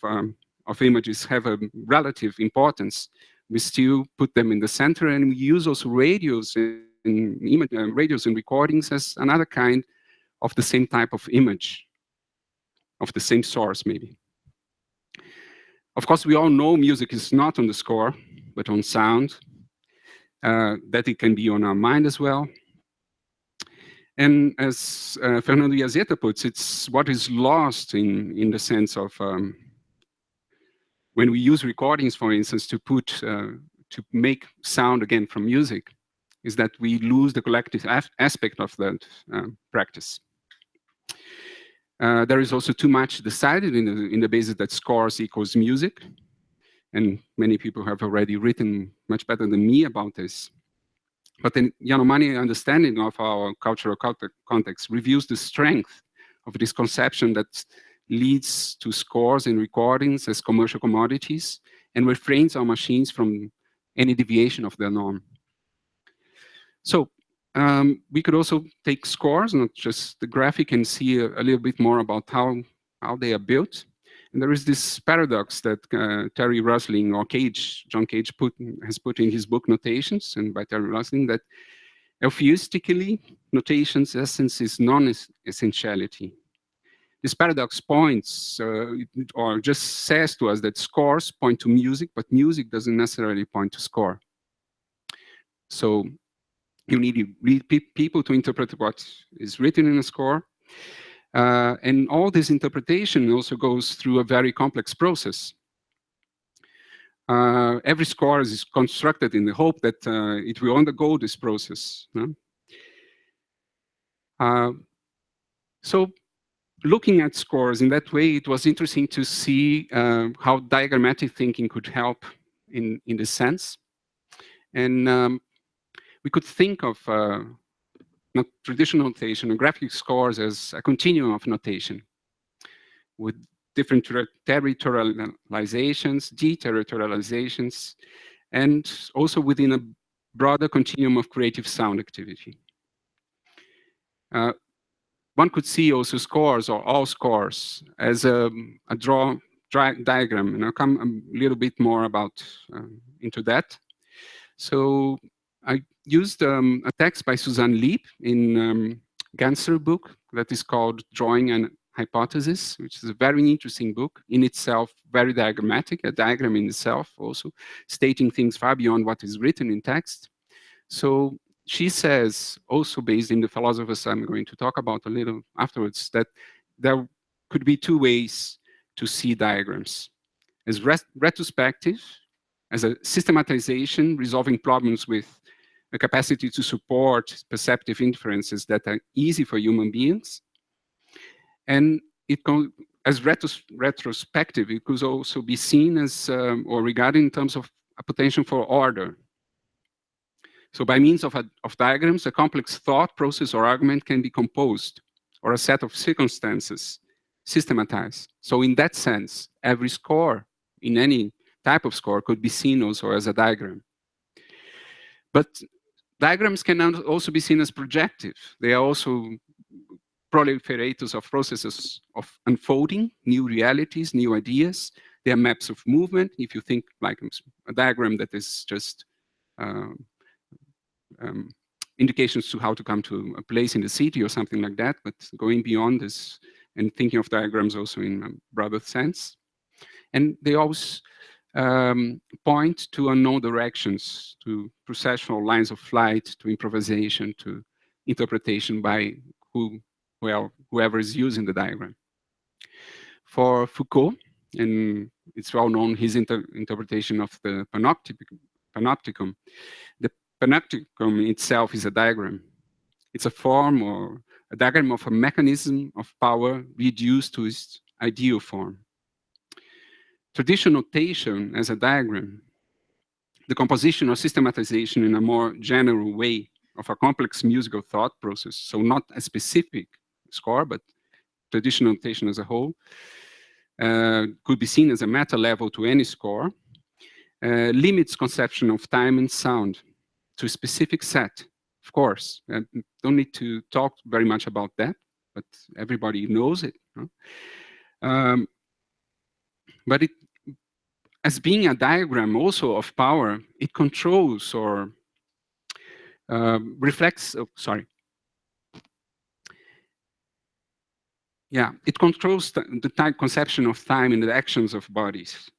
images have a relative importance, we still put them in the center, and we use also radios and recordings as another kind of the same type of image, of the same source, maybe. Of course, we all know music is not on the score, but on sound, that it can be on our mind as well. And as Fernando Iazeta puts, it's what is lost in the sense of when we use recordings, for instance, to make sound again from music, is that we lose the collective aspect of that practice. There is also too much decided in the basis that scores equals music. And many people have already written much better than me about this. But the Yanomami understanding of our cultural context reveals the strength of this conception that leads to scores and recordings as commercial commodities and refrains our machines from any deviation of their norm. So we could also take scores, not just the graphic, and see a little bit more about how they are built. And there is this paradox that Terry Rusling, or John Cage has put in his book Notations, and by Terry Rusling, that euphuistically, notation's essence is non-essentiality. This paradox points, or just says to us that scores point to music, but music doesn't necessarily point to score. So you need people to interpret what is written in a score. And all this interpretation also goes through a very complex process. Every score is constructed in the hope that it will undergo this process. So looking at scores in that way, it was interesting to see how diagrammatic thinking could help in this sense. And we could think of not traditional notation or graphic scores as a continuum of notation with different territorializations, deterritorializations, and also within a broader continuum of creative sound activity. One could see also scores, or all scores, as a diagram, and I'll come a little bit more into that. So used a text by Susanne Lieb in Ganser book that is called Drawing an Hypothesis, which is a very interesting book in itself, very diagrammatic, a diagram in itself also, stating things far beyond what is written in text. So she says, also based in the philosophers I'm going to talk about a little afterwards, that there could be two ways to see diagrams. As retrospective, as a systematization, resolving problems with a capacity to support perceptive inferences that are easy for human beings. And as retrospective, it could also be seen as, or regarded in terms of a potential for order. So by means of diagrams, a complex thought, process, or argument can be composed, or a set of circumstances systematized. So in that sense, every score in any type of score could be seen also as a diagram. But diagrams can also be seen as projective. They are also proliferators of processes of unfolding new realities, new ideas. They are maps of movement. If you think like a diagram that is just indications to how to come to a place in the city or something like that, but going beyond this and thinking of diagrams also in a broader sense. And they always point to unknown directions, to processional lines of flight, to improvisation, to interpretation by whoever is using the diagram. For Foucault, and it's well known, his interpretation of the panopticon. The panopticon itself is a diagram. It's a form or a diagram of a mechanism of power reduced to its ideal form. Traditional notation as a diagram, the composition or systematization in a more general way of a complex musical thought process, so not a specific score, but traditional notation as a whole, could be seen as a meta level to any score, limits conception of time and sound to a specific set. Of course, don't need to talk very much about that, but everybody knows it. Huh? But it, as being a diagram also of power, it controls or reflects, yeah, it controls the type conception of time and the actions of bodies.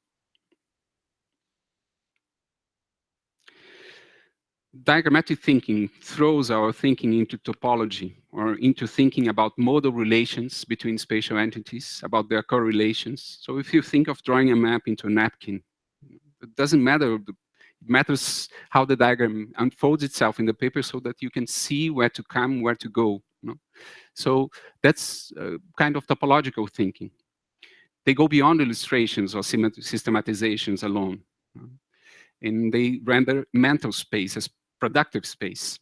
Diagrammatic thinking throws our thinking into topology, or into thinking about modal relations between spatial entities, about their correlations. So if you think of drawing a map into a napkin, it doesn't matter, it matters how the diagram unfolds itself in the paper so that you can see where to come, where to go. You know? So that's kind of topological thinking. They go beyond illustrations or systematizations alone. And they render mental space as productive space.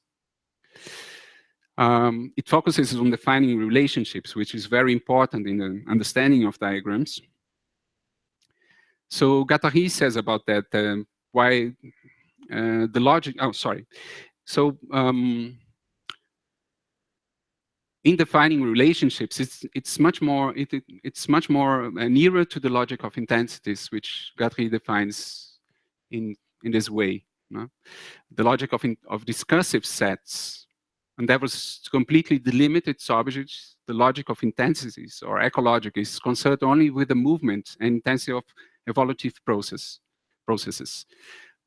It focuses on defining relationships, which is very important in the understanding of diagrams. So Guattari says about that, why the logic, So in defining relationships, it's much more nearer to the logic of intensities, which Guattari defines in this way. No? The logic of discursive sets endeavors to completely delimit its objects. The logic of intensities or ecologic is concerned only with the movement and intensity of evolutive processes.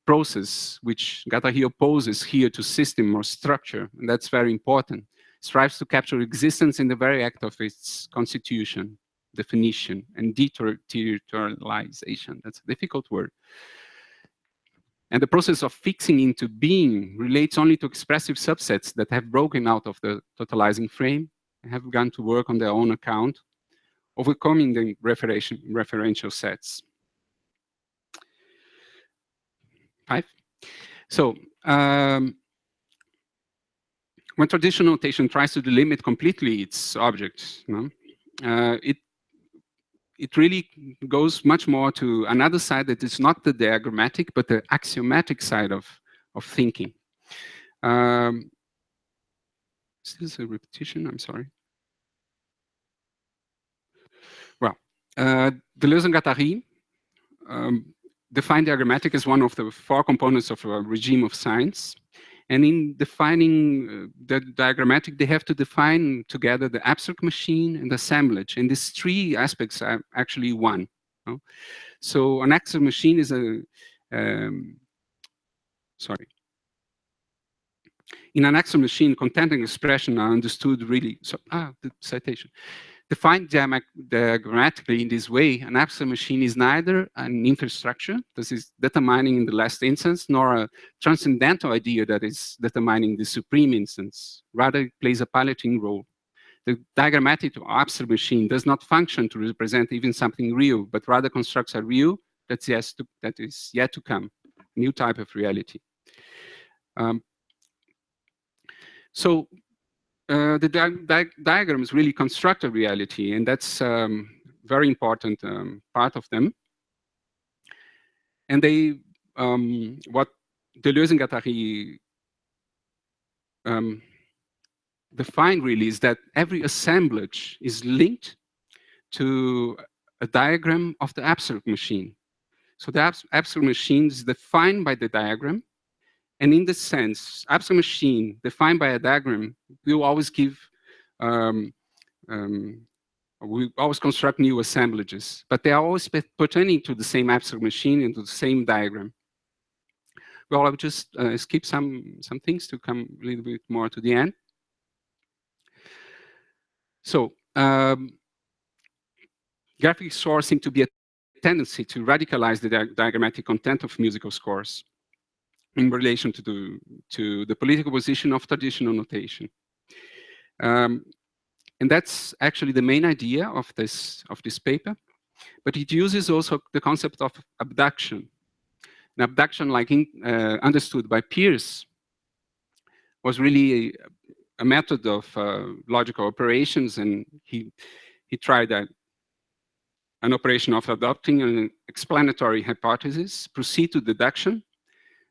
Process, which Guattari opposes here to system or structure, and that's very important, strives to capture existence in the very act of its constitution, definition, and deterritorialization. That's a difficult word. And the process of fixing into being relates only to expressive subsets that have broken out of the totalizing frame and have begun to work on their own account, overcoming the referential sets. 5. So, when traditional notation tries to delimit completely its objects, it really goes much more to another side that is not the diagrammatic, but the axiomatic side of thinking. Is this a repetition? I'm sorry. Well, Deleuze and Guattari define diagrammatic as one of the 4 components of a regime of science. And in defining the diagrammatic, they have to define together the abstract machine and the assemblage. And these three aspects are actually one. You know? So an abstract machine is a, sorry. In an abstract machine, content and expression are understood really, so, the citation. Defined diagrammatically in this way, an abstract machine is neither an infrastructure, this is determining in the last instance, nor a transcendental idea that is determining the supreme instance. Rather, it plays a piloting role. The diagrammatic or abstract machine does not function to represent even something real, but rather constructs a real that is yet to come, a new type of reality. So the diagrams really construct a reality, and that's very important part of them. And they, what Deleuze and Guattari define really is that every assemblage is linked to a diagram of the abstract machine. So the abstract machine is defined by the diagram. And in this sense, abstract machine defined by a diagram will always give, we always construct new assemblages, but they are always pertaining to the same abstract machine and to the same diagram. Well, I will just skip some things to come a little bit more to the end. So, graphic scores seem to be a tendency to radicalize the diagrammatic content of musical scores in relation to the political position of traditional notation. And that's actually the main idea of this paper, but it uses also the concept of abduction. An abduction, like understood by Peirce, was really a method of logical operations, and he tried an operation of adopting an explanatory hypothesis, proceed to deduction,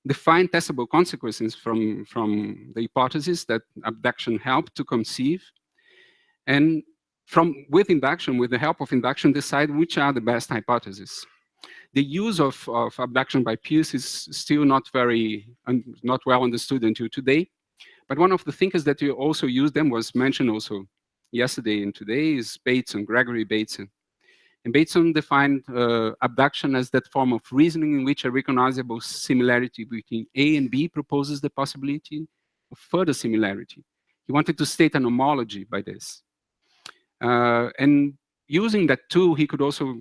define testable consequences from the hypothesis that abduction helped to conceive, and with induction, with the help of induction, decide which are the best hypotheses. The use of abduction by Peirce is still not well understood until today. But one of the thinkers that you also use them was mentioned also yesterday and today is Bateson, Gregory Bateson. And Bateson defined abduction as that form of reasoning in which a recognizable similarity between A and B proposes the possibility of further similarity. He wanted to state an homology by this. And using that tool, he could also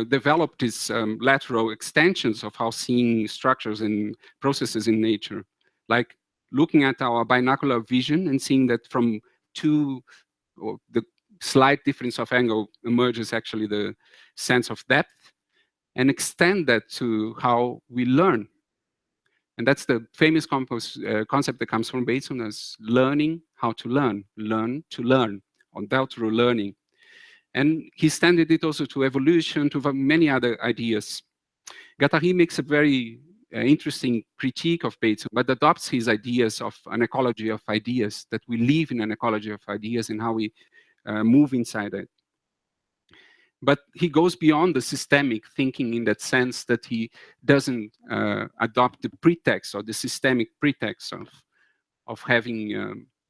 develop these lateral extensions of how seeing structures and processes in nature, like looking at our binocular vision and seeing that from the slight difference of angle emerges actually the sense of depth, and extend that to how we learn. And that's the famous concept that comes from Bateson as learning how to learn to learn, or Deltro learning. And he extended it also to evolution, to many other ideas. Guattari makes a very interesting critique of Bateson, but adopts his ideas of an ecology of ideas, that we live in an ecology of ideas and how we move inside it. But he goes beyond the systemic thinking in that sense that he doesn't adopt the pretext or the systemic pretext of having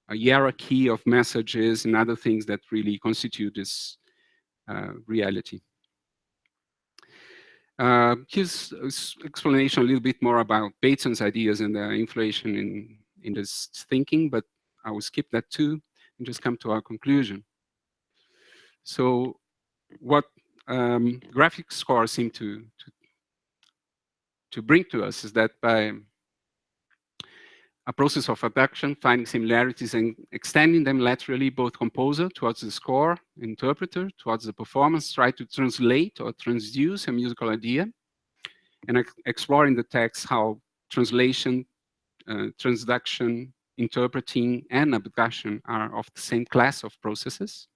a hierarchy of messages and other things that really constitute this reality. Here's explanation a little bit more about Bateson's ideas and the inflation in this thinking, but I will skip that too and just come to our conclusion. So what graphic scores seem to bring to us is that by a process of abduction, finding similarities and extending them laterally, both composer towards the score, interpreter towards the performance, try to translate or transduce a musical idea, and exploring the text how translation, transduction, interpreting, and abduction are of the same class of processes.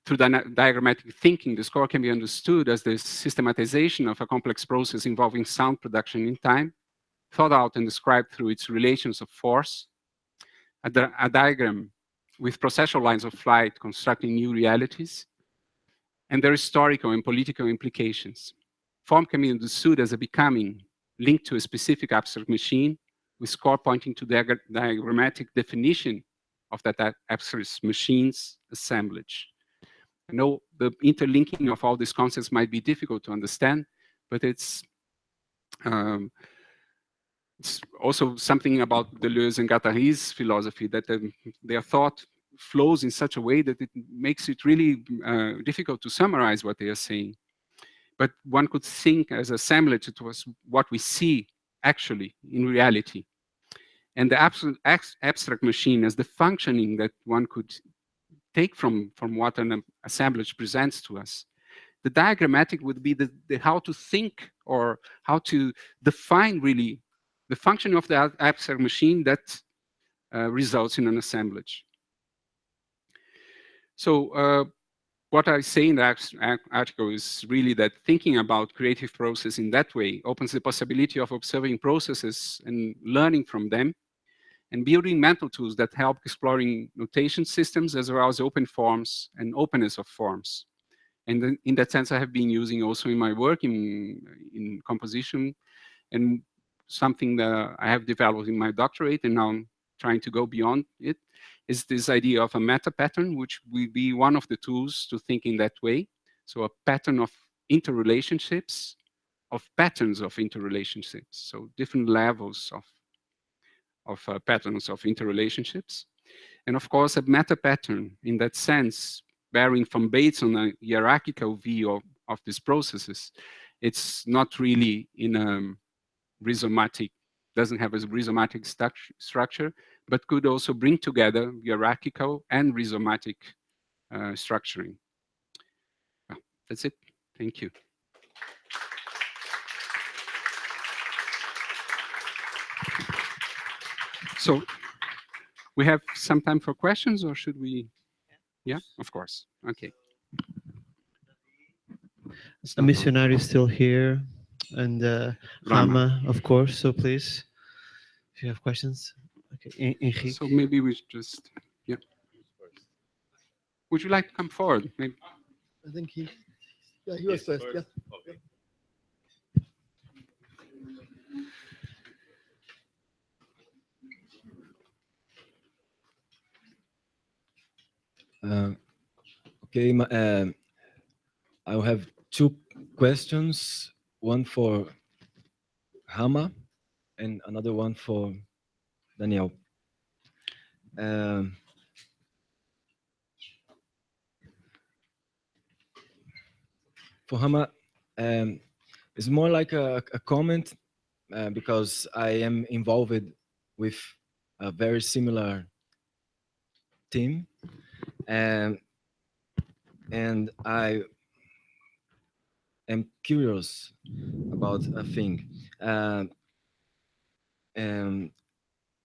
Through diagrammatic thinking, the score can be understood as the systematization of a complex process involving sound production in time, thought out and described through its relations of force, a diagram with processual lines of flight constructing new realities, and their historical and political implications. form can be understood as a becoming linked to a specific abstract machine, with score pointing to the diagrammatic definition of that abstract machine's assemblage. I know the interlinking of all these concepts might be difficult to understand, but it's also something about Deleuze and Guattari's philosophy, that their thought flows in such a way that it makes it really difficult to summarize what they are saying. But one could think as assemblage, it was what we see actually in reality. And the abstract machine as the functioning that one could take from what an assemblage presents to us. The diagrammatic would be the how to think or how to define really the functioning of the abstract machine that results in an assemblage. So what I say in the article is really that thinking about creative process in that way opens the possibility of observing processes and learning from them, and building mental tools that help exploring notation systems as well as open forms and openness of forms. And in that sense, I have been using also in my work in composition, and something that I have developed in my doctorate, and now I'm trying to go beyond it, is this idea of a meta pattern, which will be one of the tools to think in that way. So a pattern of interrelationships, of patterns of interrelationships, so different levels of patterns of interrelationships. And of course, a meta pattern in that sense, bearing from Bates on a hierarchical view of these processes, it's not really in a rhizomatic, doesn't have a rhizomatic structure, but could also bring together hierarchical and rhizomatic structuring. Well, that's it. Thank you. So we have some time for questions, or should we? Yeah, of course. Okay. A missionary is still here, and Rama, of course. So please, if you have questions. Okay, Enrique. So maybe we just, yeah. Would you like to come forward? Maybe. I think he was first. Yeah. Okay. Okay, I'll have two questions, one for Rama and another one for Daniel. For Rama, it's more like a comment because I am involved with a very similar team, and I am curious about a thing. And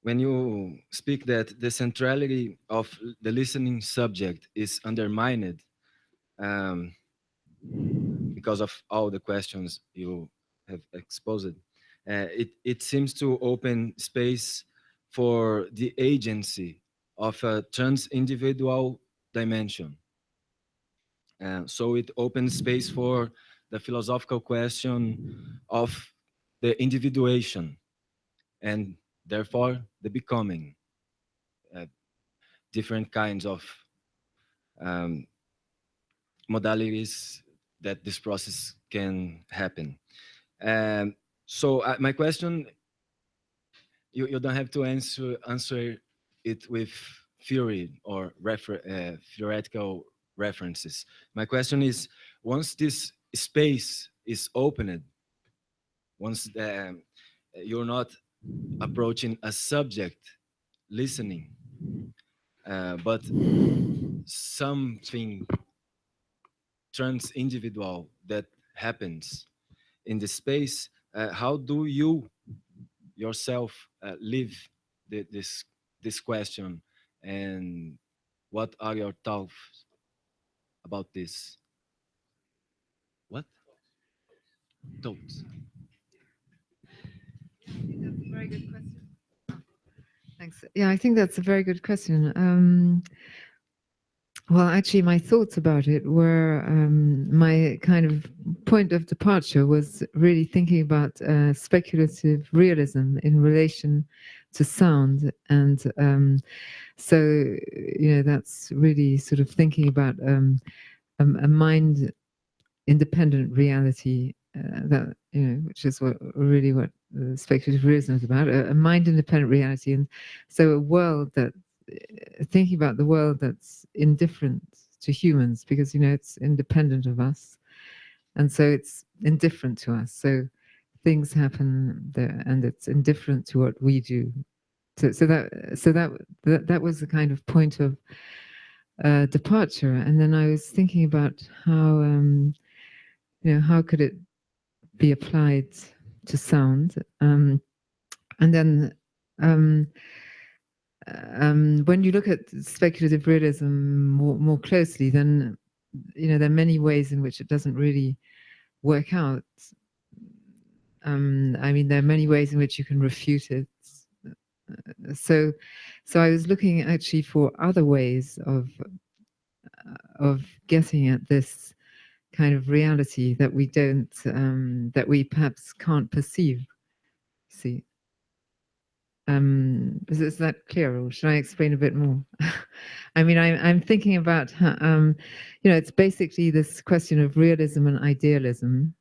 when you speak that the centrality of the listening subject is undermined because of all the questions you have exposed, it seems to open space for the agency of a trans-individual dimension. So it opens space for the philosophical question of the individuation and therefore the becoming, different kinds of modalities that this process can happen. So my question, you don't have to answer it with theory or theoretical references. My question is, once this space is opened, once you're not approaching a subject listening, but something trans-individual that happens in the space, how do you yourself live this question, and what are your thoughts about this? What? Thoughts. That's a very good question. Thanks. Yeah, I think that's a very good question. Well, actually, my thoughts about it were my kind of point of departure was really thinking about speculative realism in relation to sound. And so, that's really sort of thinking about a mind independent reality that, which is what speculative realism is about, a mind independent reality. And so a world that thinking about the world that's indifferent to humans because it's independent of us, and so it's indifferent to us. So things happen there, and it's indifferent to what we do. So that was the kind of point of departure. And then I was thinking about how could it be applied to sound, and then. When you look at speculative realism more closely, then there are many ways in which it doesn't really work out. I mean, there are many ways in which you can refute it. So I was looking actually for other ways of getting at this kind of reality that we don't, that we perhaps can't perceive. See. Is that clear, or should I explain a bit more? I mean, I'm thinking about how, it's basically this question of realism and idealism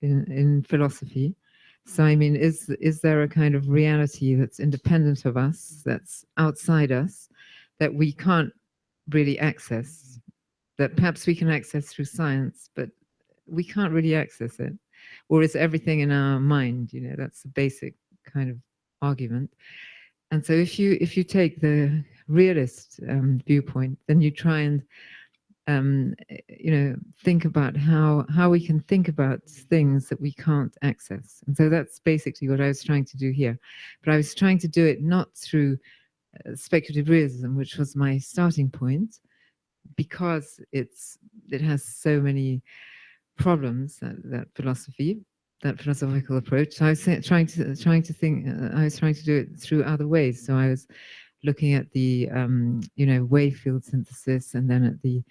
in philosophy. So, I mean, is there a kind of reality that's independent of us, that's outside us, that we can't really access, that perhaps we can access through science, but we can't really access it? Or is everything in our mind? That's the basic kind of argument. And so if you take the realist viewpoint, then you try and think about how we can think about things that we can't access. And so that's basically what I was trying to do here. But I was trying to do it not through speculative realism, which was my starting point, because it has so many problems, that philosophy, that philosophical approach. So I was trying to think. I was trying to do it through other ways. So I was looking at the wave field synthesis, and then at the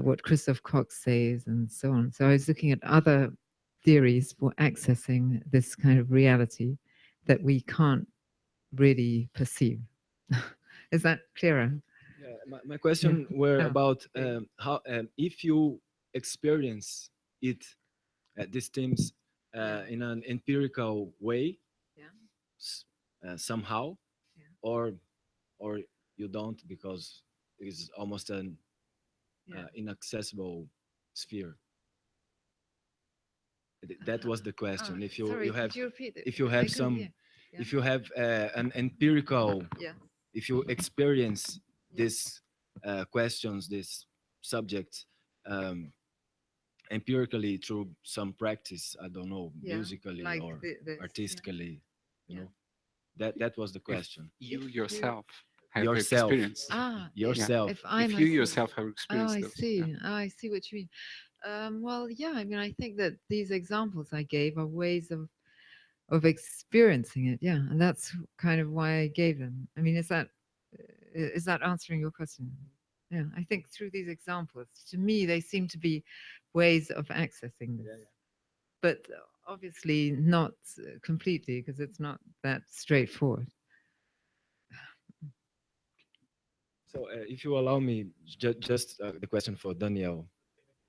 what Christoph Cox says, and so on. So I was looking at other theories for accessing this kind of reality that we can't really perceive. Is that clearer? Yeah, my question were Oh, about how if you experience it these themes in an empirical way, Yeah. somehow, Yeah. or you don't because it's almost an Yeah. inaccessible sphere. That was the question. If you Sorry, you have could you repeat it? if you I have couldn't some hear. Yeah. if you have an empirical, Yeah. if you experience Yeah. these questions, these subjects empirically through some practice, I don't know, Yeah. musically Like or this, yeah. artistically, you Yeah. know. That was the question. You If yourself have Yourself. experienced. Yourself. if I If you myself. yourself have Oh, experienced I those. see. Yeah. Oh, I see what you mean. Well, yeah. I mean, I think that these examples I gave are ways of experiencing it. Yeah, and that's kind of why I gave them. I mean, is that answering your question? Yeah, I think through these examples, to me, they seem to be ways of accessing this, but obviously not completely, because it's not that straightforward. So if you allow me, just the question for Daniel.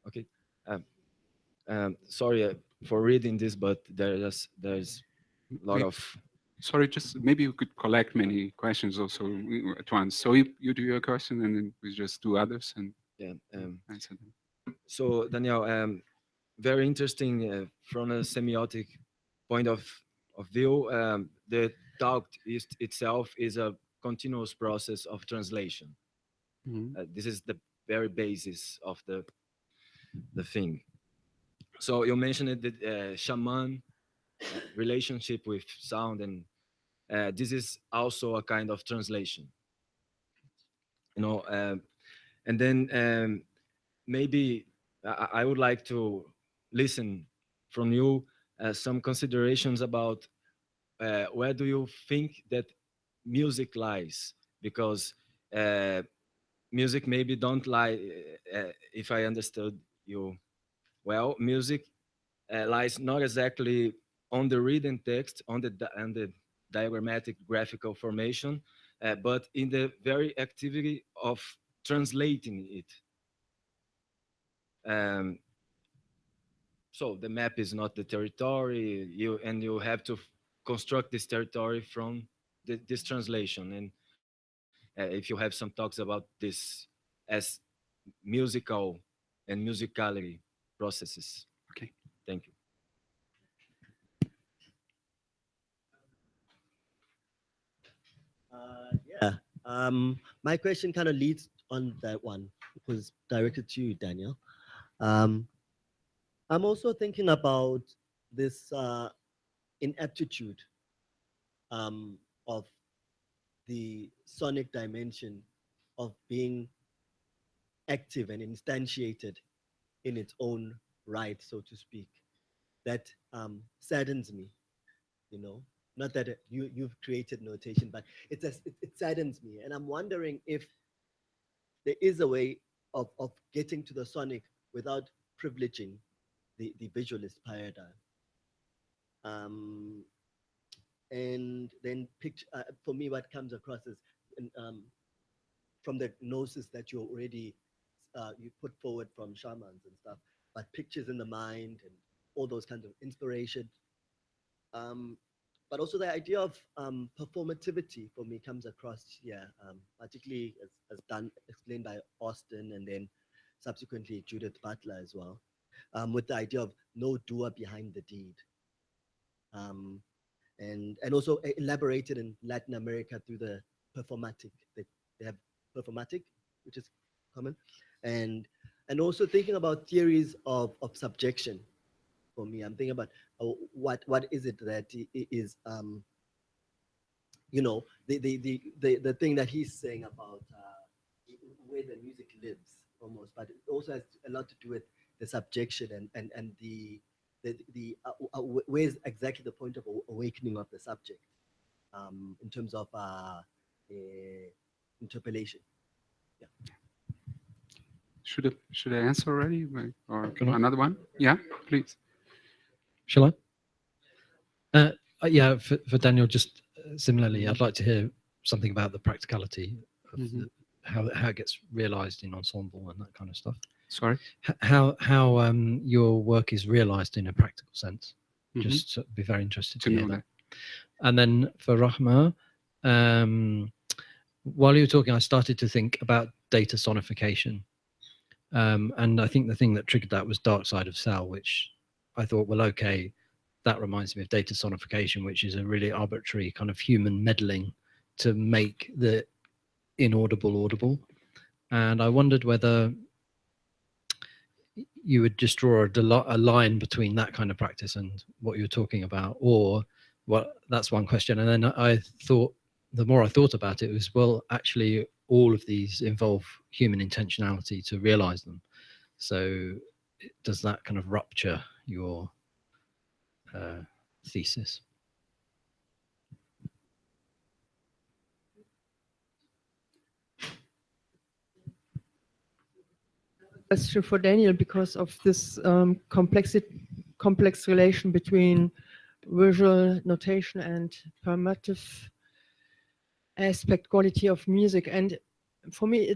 Okay. Um, sorry for reading this, but there's a lot We- of Sorry, just maybe you could collect many questions also at once. So you do your question, and then we just do others and yeah. answer them. So Daniel, very interesting from a semiotic point of view. The thought itself is a continuous process of translation. Mhm. This is the very basis of the thing. So you mentioned the shaman relationship with sound, and this is also a kind of translation. You know, and then maybe I would like to listen from you some considerations about where do you think that music lies, because music maybe don't lie, if I understood you well, music lies not exactly on the written text, on the diagrammatic graphical formation, but in the very activity of translating it. Um, so the map is not the territory, you have to construct this territory from this translation. And if you have some talks about this as musical and musicality processes. Okay. Thank you. Yeah. My question kind of leads on that one. It was directed to you, Daniel. I'm also thinking about this inaptitude of the sonic dimension of being active and instantiated in its own right, so to speak. That saddens me, you know. Not that you've created notation, but it saddens me, and I'm wondering if there is a way of getting to the sonic without privileging the visualist paradigm. And then picture, for me, what comes across is from the gnosis that you already you put forward from shamans and stuff, but pictures in the mind and all those kinds of inspiration. But also the idea of performativity for me comes across here, particularly as done explained by Austin and then subsequently Judith Butler as well, with the idea of no doer behind the deed. And also elaborated in Latin America through the performatic. They have performatic, which is common, and also thinking about theories of subjection. For me, I'm thinking about what is it that is you know, the thing that he's saying about where the music lives almost, but it also has a lot to do with the subjection and the where's exactly the point of awakening of the subject in terms of interpellation. Yeah. Should I answer already, or another one? Yeah, please. Shall I? Yeah, for Daniel, just similarly, I'd like to hear something about the practicality of how it gets realized in ensemble and that kind of stuff. Sorry? How your work is realized in a practical sense. Just be very interested to hear that. And then for Rahma, while you were talking, I started to think about data sonification. And I think the thing that triggered that was Dark Side of Cell, which I thought, well, okay, that reminds me of data sonification, which is a really arbitrary kind of human meddling to make the inaudible audible. And I wondered whether you would just draw a line between that kind of practice and what you're talking about, or what, that's one question. And then I thought, the more I thought about it, was, well, actually, all of these involve human intentionality to realize them. So does that kind of rupture your thesis? Question for Daniel, because of this complex relation between visual notation and performative aspect quality of music. And for me,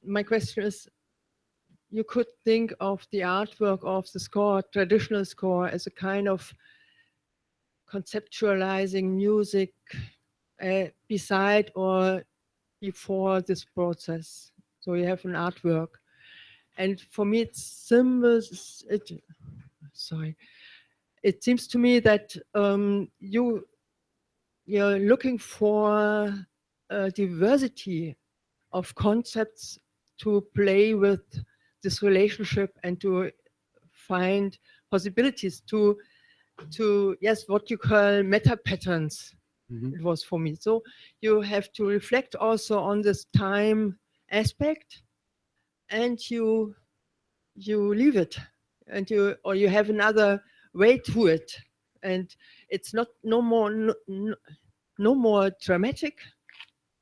my question is, you could think of the artwork of the score, traditional score, as a kind of conceptualizing music beside or before this process. So you have an artwork. And for me, it seems to me that you're looking for a diversity of concepts to play with this relationship and to find possibilities to yes, what you call meta patterns. It was for me. So you have to reflect also on this time aspect, and you leave it, and you have another way to it, and it's no more dramatic,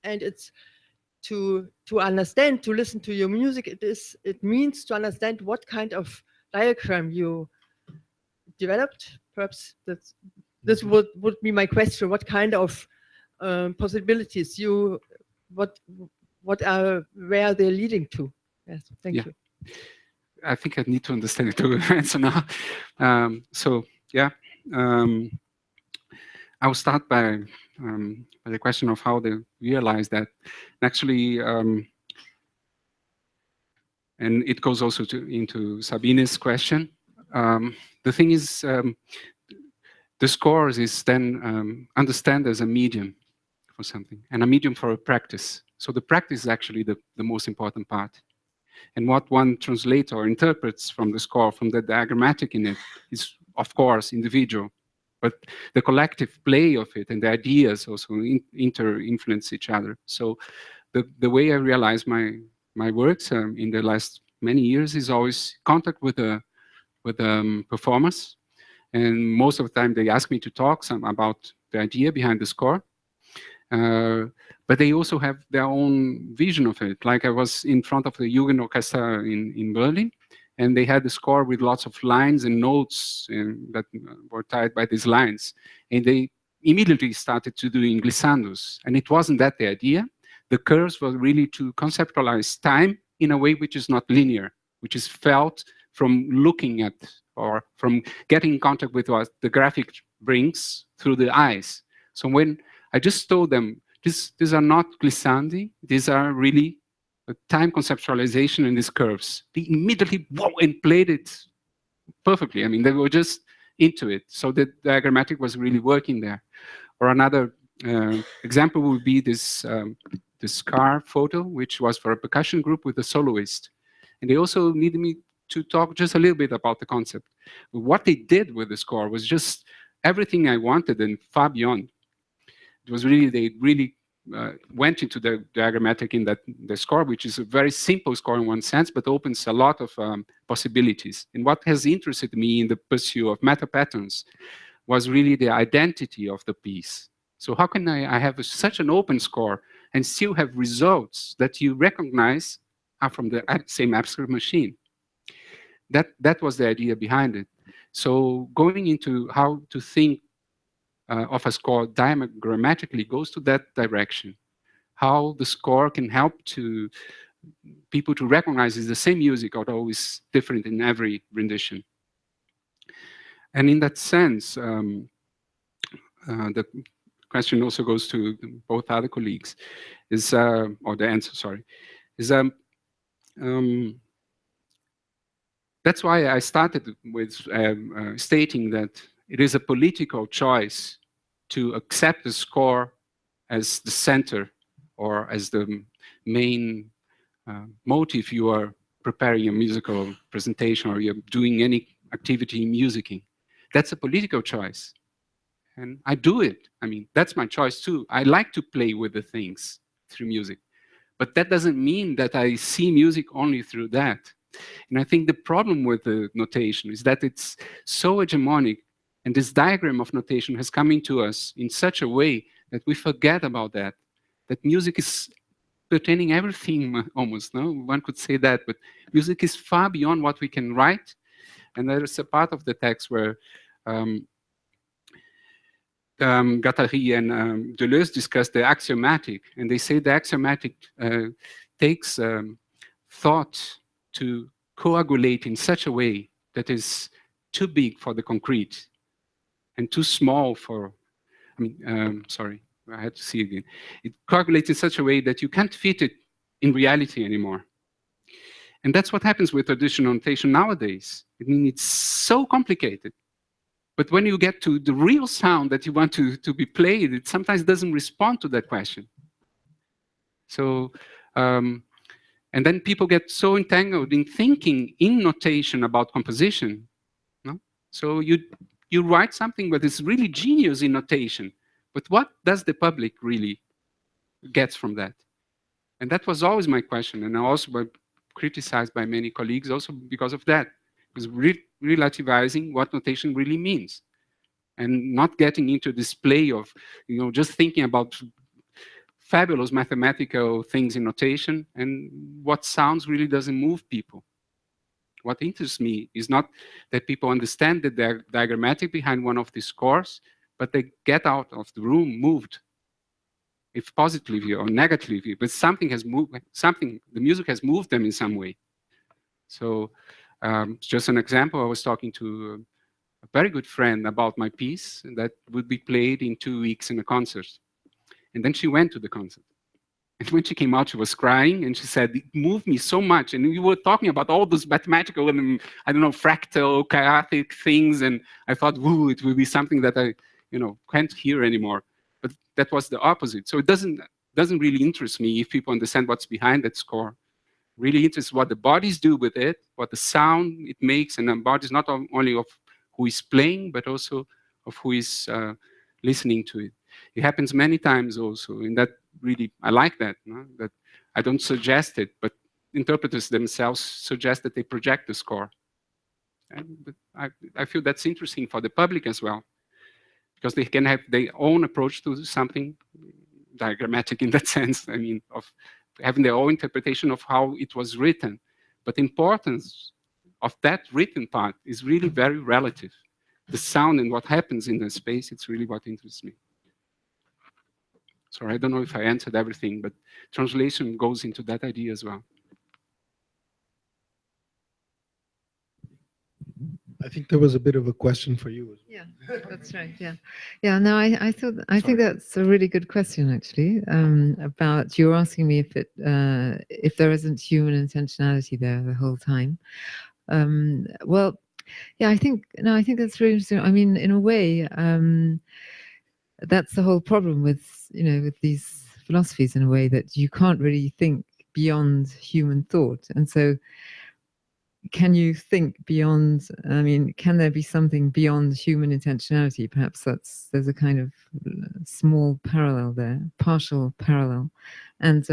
and it's to understand, to listen to your music, it means to understand what kind of diagram you developed. Perhaps this would be my question. What kind of possibilities where they're leading to? Yes, thank you. I think I need to understand it to answer now. So yeah, I will start by the question of how they realize that. Actually, and it goes also into Sabine's question. The thing is, the scores is then understand as a medium for something, and a medium for a practice. So the practice is actually the most important part. And what one translates or interprets from the score, from the diagrammatic in it, is, of course, individual. But the collective play of it and the ideas also influence each other. So the way I realize my works in the last many years is always contact with performers. And most of the time they ask me to talk about the idea behind the score. But they also have their own vision of it. Like I was in front of the Jugendorchester in Berlin, and they had the score with lots of lines and notes that were tied by these lines. And they immediately started to do glissandos. And it wasn't that the idea. The curves were really to conceptualize time in a way which is not linear, which is felt from looking at or from getting in contact with what the graphic brings through the eyes. So when I just told them, these are not glissandi, these are really a time conceptualization in these curves. They immediately and played it perfectly. I mean, they were just into it. So the diagrammatic was really working there. Or another example would be this car photo, which was for a percussion group with a soloist. And they also needed me to talk just a little bit about the concept. What they did with the score was just everything I wanted and far beyond. It was really, they really went into the diagrammatic in the score, which is a very simple score in one sense, but opens a lot of possibilities. And what has interested me in the pursuit of meta patterns was really the identity of the piece. So how can I have such an open score and still have results that you recognize are from the same abstract machine? That was the idea behind it. So going into how to think of a score diagrammatically goes to that direction. How the score can help to people to recognize it's the same music, although it's different in every rendition. And in that sense, the question also goes to both other colleagues, is or the answer, sorry, is that's why I started with stating that it is a political choice to accept the score as the center or as the main motive you are preparing a musical presentation or you're doing any activity in musicking. That's a political choice. And I do it. I mean, that's my choice too. I like to play with the things through music. But that doesn't mean that I see music only through that. And I think the problem with the notation is that it's so hegemonic, and this diagram of notation has come into us in such a way that we forget about that music is pertaining everything almost, no? One could say that, but music is far beyond what we can write. And there is a part of the text where Guattari and Deleuze discuss the axiomatic, and they say the axiomatic takes thought to coagulate in such a way that is too big for the concrete and too small for, I mean, sorry, I had to see again. It coagulates in such a way that you can't fit it in reality anymore. And that's what happens with traditional notation nowadays. I mean, it's so complicated. But when you get to the real sound that you want to be played, it sometimes doesn't respond to that question. So, and then people get so entangled in thinking in notation about composition. No? So you write something that is really genius in notation, but what does the public really get from that? And that was always my question, and I also criticized by many colleagues also because of that. Because relativizing what notation really means, and not getting into display of, just thinking about fabulous mathematical things in notation, and what sounds really doesn't move people. What interests me is not that people understand the diagrammatic behind one of these scores, but they get out of the room moved, if positively or negatively, but something has moved, the music has moved them in some way. So just an example, I was talking to a very good friend about my piece that would be played in 2 weeks in a concert. And then she went to the concert. And when she came out, she was crying, and she said, it moved me so much. And you were talking about all those mathematical and, I don't know, fractal, chaotic things. And I thought, woo, it will be something that I, can't hear anymore. But that was the opposite. So it doesn't really interest me if people understand what's behind that score. Really interests what the bodies do with it, what the sound it makes, and the bodies not only of who is playing, but also of who is listening to it. It happens many times also, and that really, I like that, that I don't suggest it, but interpreters themselves suggest that they project the score. And I feel that's interesting for the public as well, because they can have their own approach to something diagrammatic in that sense, I mean, of having their own interpretation of how it was written. But the importance of that written part is really very relative. The sound and what happens in the space, it's really what interests me. Sorry, I don't know if I answered everything, but translation goes into that idea as well. I think there was a bit of a question for you. Yeah, that's right. Yeah, yeah. No, I think that's a really good question actually. About you were asking me if there isn't human intentionality there the whole time. Well, yeah, I think that's really interesting. I mean, in a way, that's the whole problem with with these philosophies, in a way, that you can't really think beyond human thought. And so can you think beyond, I mean, can there be something beyond human intentionality? Perhaps there's a kind of small parallel there, partial parallel. And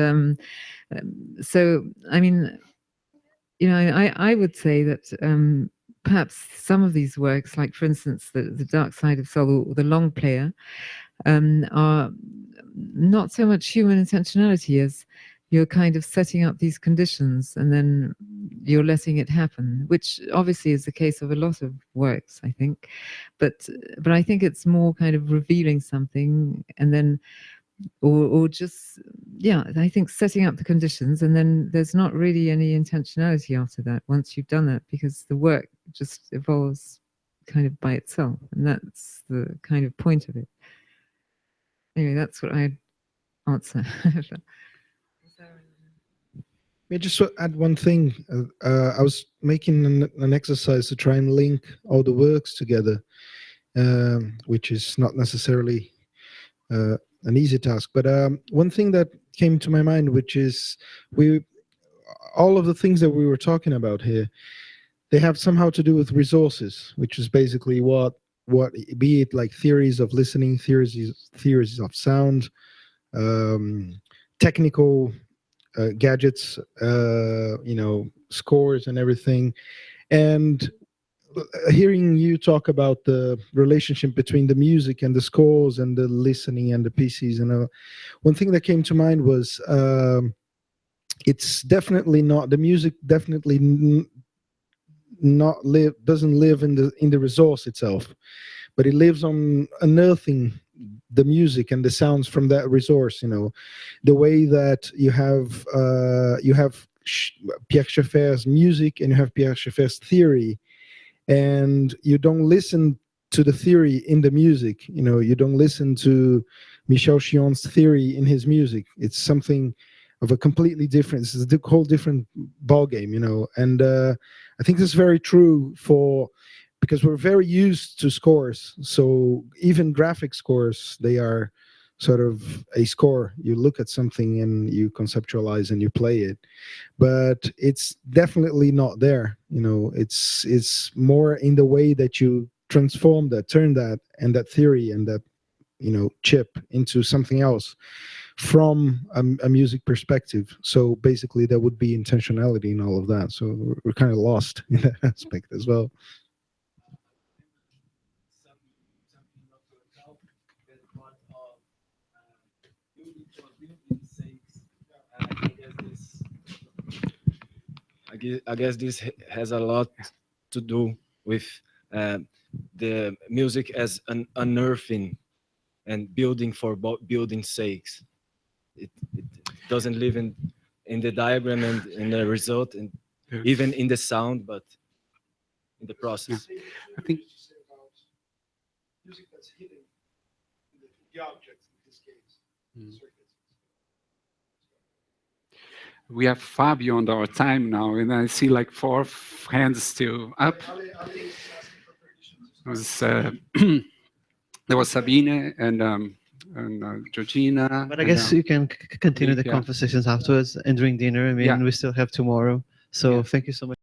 so, I mean, I would say that perhaps some of these works, like for instance, the Dark Side of Soul or the Long Player, are not so much human intentionality as you're kind of setting up these conditions and then you're letting it happen, which obviously is the case of a lot of works, I think. But I think it's more kind of revealing something and then, or just, yeah, I think setting up the conditions, and then there's not really any intentionality after that once you've done it, because the work just evolves kind of by itself, and that's the kind of point of it. Anyway, that's what I'd answer. May I just add one thing? I was making an exercise to try and link all the works together, which is not necessarily an easy task. But one thing that came to my mind, which is all of the things that we were talking about here, they have somehow to do with resources, which is basically what be it like theories of listening, theories of sound, technical gadgets, scores and everything. And hearing you talk about the relationship between the music and the scores and the listening and the PCs, and one thing that came to mind was it's definitely not, the music definitely doesn't live in the resource itself, but it lives on unearthing the music and the sounds from that resource. The way that you have Pierre Schaeffer's music and you have Pierre Schaeffer's theory, and you don't listen to the theory in the music. You don't listen to Michel Chion's theory in his music. It's something of a completely different, it's a whole different ballgame, and I think this is very true because we're very used to scores. So even graphic scores, they are sort of a score. You look at something and you conceptualize and you play it, but it's definitely not there. It's more in the way that you transform that, turn that and that theory and that chip into something else from a music perspective. So basically there would be intentionality in all of that. So we're kind of lost in that aspect as well. I guess this has a lot to do with the music as an unearthing and building for building's sakes. It doesn't live in the diagram and in the result, and even in the sound, but in the process. I think music that's hidden in the object in this case. we are far beyond our time now, and I see like 4 hands still up. It was, there was Sabine and Georgina. But I guess you can continue the yeah. conversations afterwards and during dinner. I mean, Yeah. we still have tomorrow. So Yeah. thank you so much.